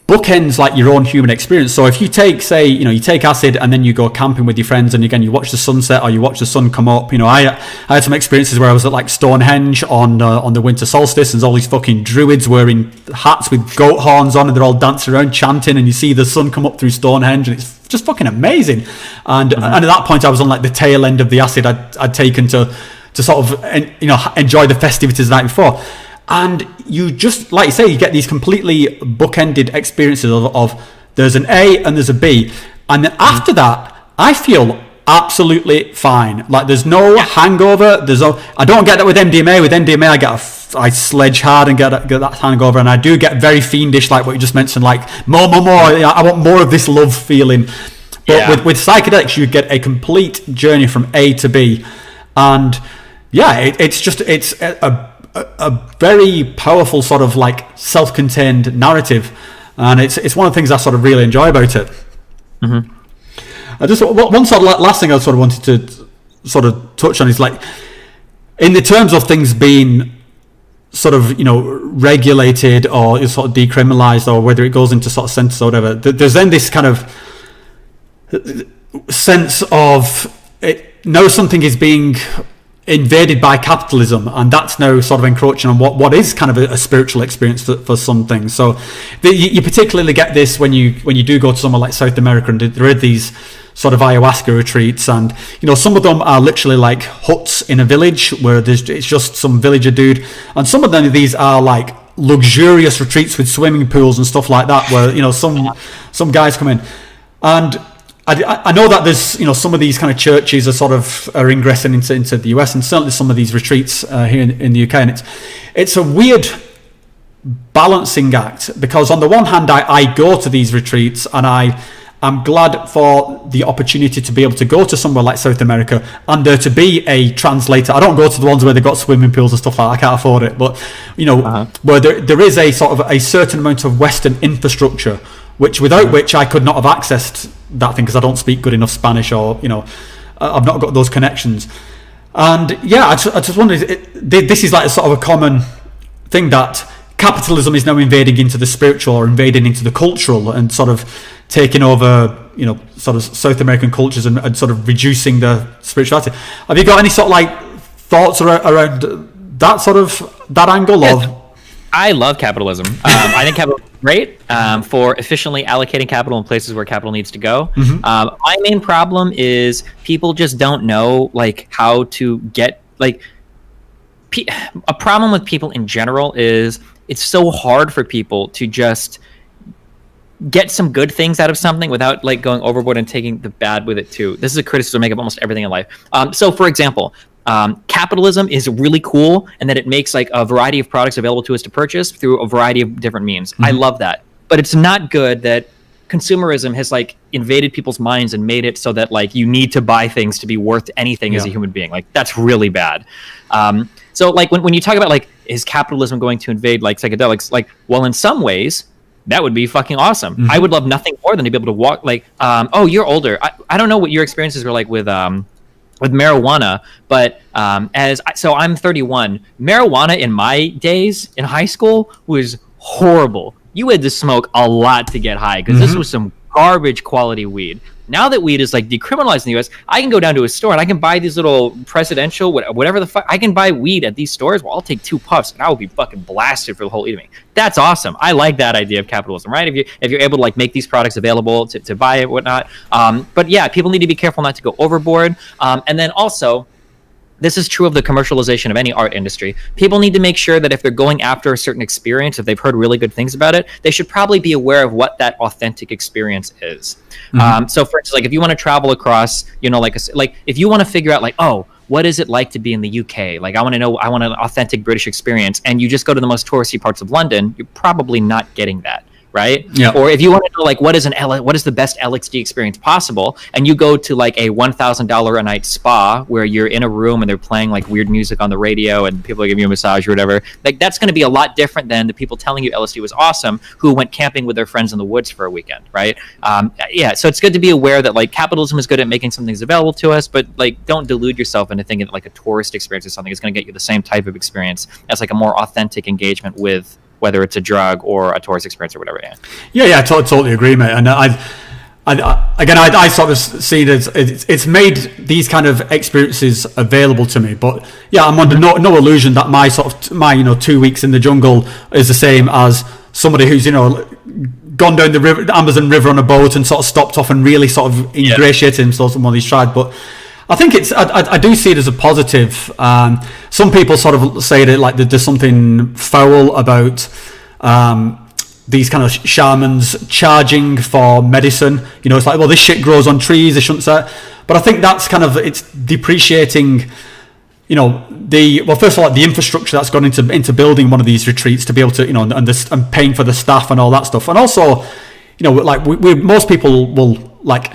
bookends like your own human experience. So if you take, say, you know, you take acid and then you go camping with your friends, and again you watch the sunset or you watch the sun come up. You know, I had some experiences where I was at like Stonehenge on the winter solstice, and there's all these fucking druids wearing hats with goat horns on, and they're all dancing around chanting, and you see the sun come up through Stonehenge, and it's just fucking amazing. And at that point I was on like the tail end of the acid I'd taken to sort of, you know, enjoy the festivities the night before. And you just, like you say, you get these completely bookended experiences of there's an A and there's a B. And then after that, I feel absolutely fine. Like, there's no hangover. I don't get that with MDMA. With MDMA, I sledge hard and get that hangover. And I do get very fiendish, like what you just mentioned, like more. I want more of this love feeling. But with psychedelics, you get a complete journey from A to B. And yeah, it's a very powerful sort of like self-contained narrative, and it's one of the things I sort of really enjoy about it. Mm-hmm. One sort of last thing I sort of wanted to sort of touch on is, like, in the terms of things being sort of, you know, regulated or sort of decriminalized, or whether it goes into sort of sentence or whatever, there's then this kind of sense of it, now something is being invaded by capitalism, and that's now sort of encroaching on what is kind of a spiritual experience for some things. So you particularly get this when you do go to somewhere like South America, and there are these sort of ayahuasca retreats, and, you know, some of them are literally like huts in a village where it's just some villager dude, and some of them, these are like luxurious retreats with swimming pools and stuff like that, where, you know, some guys come in. And I know that there's, you know, some of these kind of churches are ingressing into the US, and certainly some of these retreats here in the UK, and it's a weird balancing act, because on the one hand I go to these retreats, and I'm glad for the opportunity to be able to go to somewhere like South America and there to be a translator. I don't go to the ones where they've got swimming pools and stuff like that. I can't afford it, but, you know, where there is a sort of a certain amount of Western infrastructure, without which I could not have accessed that thing, because I don't speak good enough Spanish, or, you know, I've not got those connections. And yeah, I just wondered, this is like a sort of a common thing, that capitalism is now invading into the spiritual, or invading into the cultural, and sort of taking over, you know, sort of South American cultures, and sort of reducing the spirituality. Have you got any sort of like thoughts around that sort of, that angle of? I love capitalism. I think capital is great for efficiently allocating capital in places where capital needs to go. Mm-hmm. My main problem is people just don't know, like, how to get, like, a problem with people in general is it's so hard for people to just get some good things out of something without, like, going overboard and taking the bad with it too. This is a criticism I make of almost everything in life. So for example, capitalism is really cool, and that it makes, like, a variety of products available to us to purchase through a variety of different means. Mm-hmm. I love that. But it's not good that consumerism has, like, invaded people's minds and made it so that, like, you need to buy things to be worth anything as a human being. Like, that's really bad. So, like, when you talk about, like, is capitalism going to invade, like, psychedelics? Like, well, in some ways, that would be fucking awesome. Mm-hmm. I would love nothing more than to be able to walk, like, oh, you're older. I don't know what your experiences were like with marijuana, but so I'm 31. Marijuana in my days in high school was horrible. You had to smoke a lot to get high, because this was some garbage quality weed. Now that weed is, like, decriminalized in the US, I can go down to a store and I can buy these little presidential, whatever the fuck, I can buy weed at these stores. Well, I'll take 2 puffs and I will be fucking blasted for the whole evening. That's awesome. I like that idea of capitalism, right? If you're able to, like, make these products available to buy it, whatnot. But yeah, people need to be careful not to go overboard. And then also, this is true of the commercialization of any art industry. People need to make sure that if they're going after a certain experience, if they've heard really good things about it, they should probably be aware of what that authentic experience is. So for instance, like if you want to travel across, you know, like if you want to figure out like, oh, what is it like to be in the UK? Like I want an authentic British experience, and you just go to the most touristy parts of London, you're probably not getting that. Right? Yeah. Or if you want to know like what is the best LSD experience possible, and you go to like a $1,000 a night spa where you're in a room and they're playing like weird music on the radio and people are giving you a massage or whatever, like that's going to be a lot different than the people telling you LSD was awesome who went camping with their friends in the woods for a weekend, right? So it's good to be aware that like capitalism is good at making some things available to us, but like don't delude yourself into thinking that like a tourist experience or something is going to get you the same type of experience as like a more authentic engagement with whether it's a drug or a tourist experience or whatever. I totally agree, mate. And I sort of see it as it's made these kind of experiences available to me. But yeah, I'm under no illusion that my 2 weeks in the jungle is the same as somebody who's gone down the Amazon River on a boat and sort of stopped off and really sort of ingratiated himself in one of these tribes. But I think I do see it as a positive. Some people sort of say that like there's something foul about these kind of shamans charging for medicine. It's like, well, this shit grows on trees, they shouldn't say. But I think that's kind of, it's depreciating, first of all, the infrastructure that's gone into building one of these retreats to be able to, and paying for the staff and all that stuff. And also, like most people will like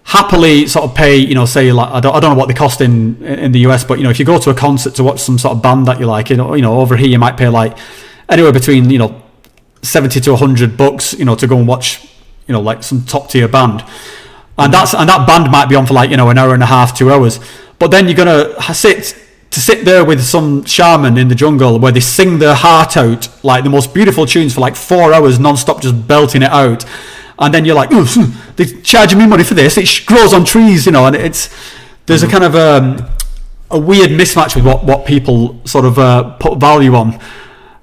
happily sort of pay, say like I don't know what they cost in the US, but if you go to a concert to watch some sort of band that you like, over here you might pay like anywhere between $70 to $100, to go and watch like some top tier band, and that band might be on for like an hour and a half, 2 hours, but then you're gonna sit there with some shaman in the jungle where they sing their heart out like the most beautiful tunes for like 4 hours non-stop, just belting it out. And then you're like, they're charging me money for this. It grows on trees, and there's a kind of a weird mismatch with what people sort of put value on.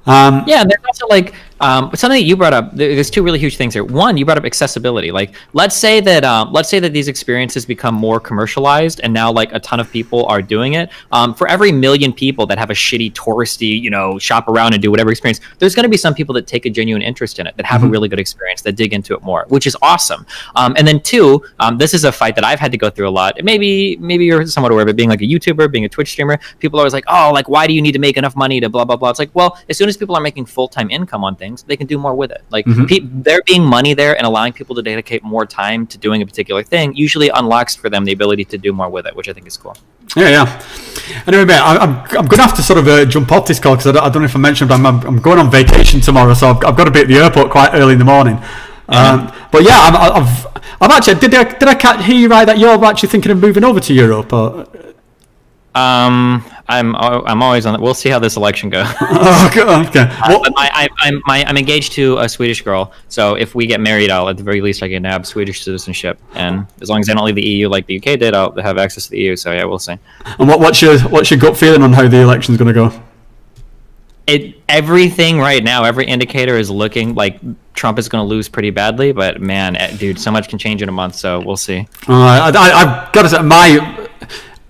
And there's also like something that you brought up. There's two really huge things here. One, you brought up accessibility. Like, let's say that these experiences become more commercialized, and now like a ton of people are doing it. For every million people that have a shitty touristy, shop around and do whatever experience, there's going to be some people that take a genuine interest in it, that have a really good experience, that dig into it more, which is awesome. And then two, this is a fight that I've had to go through a lot. Maybe you're somewhat aware of it, being like a YouTuber, being a Twitch streamer. People are always like, oh, like why do you need to make enough money to blah blah blah? It's like, well, as soon as people are making full-time income on things, they can do more with it. Like there being money there and allowing people to dedicate more time to doing a particular thing usually unlocks for them the ability to do more with it, which I think is cool. Yeah. Anyway, mate, I'm going to have to sort of jump off this call because I don't know if I mentioned, but I'm going on vacation tomorrow, so I've got to be at the airport quite early in the morning. But yeah, I'm actually, did I hear you right that you're actually thinking of moving over to Europe? Or? I'm always on it. We'll see how this election goes. Okay. Well, I'm engaged to a Swedish girl, so if we get married, I'll at the very least I can have Swedish citizenship, and as long as I don't leave the EU like the UK did, I'll have access to the EU. So yeah, we'll see. And what's your gut feeling on how the election's going to go? Everything right now, every indicator is looking like Trump is going to lose pretty badly, but man, dude, so much can change in a month, so we'll see. I've got to say,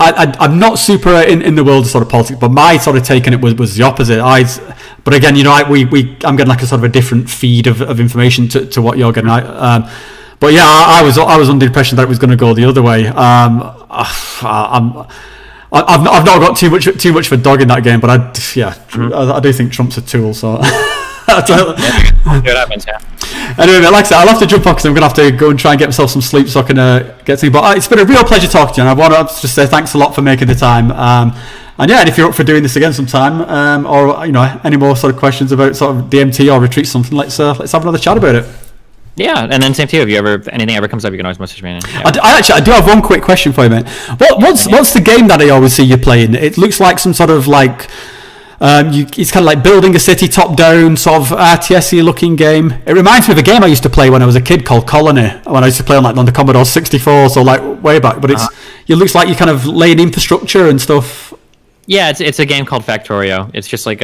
I'm not super in the world of sort of politics, but my sort of take on it was the opposite. But again, I'm getting like a sort of a different feed of information to what you're getting. But yeah, I was under the impression that it was going to go the other way. I've not got too much of a dog in that game, but I do think Trump's a tool. So what happens, yeah. Anyway, like I said, I'll have to jump on because I'm going to have to go and try and get myself some sleep so I can get to. But it's been a real pleasure talking to you, and I want to just say thanks a lot for making the time. And yeah, and if you're up for doing this again sometime, or any more sort of questions about sort of DMT or retreat something, let's have another chat about it. Yeah, and then same to you. If anything ever comes up, you can always message me. Yeah. I do have one quick question for you, mate. What's the game that I always see you playing? It looks like some sort of like. It's kind of like building a city top-down, sort of RTS-y looking game. It reminds me of a game I used to play when I was a kid called Colony, when I used to play on the Commodore 64, so like way back. But it looks like you're kind of laying infrastructure and stuff. Yeah, it's a game called Factorio. It's just like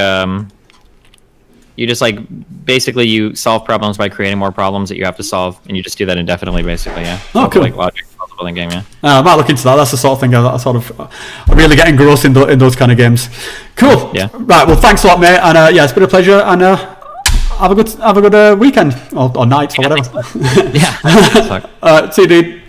you just like basically you solve problems by creating more problems that you have to solve, and you just do that indefinitely, basically. Yeah. Oh, cool. Like logic puzzle building game, yeah. I might look into that. That's the sort of thing I sort of really get engrossed in those kind of games. Cool. Yeah. Right. Well, thanks a lot, mate. And yeah, it's been a pleasure. And have a good weekend or night or whatever. Yeah. See you, dude.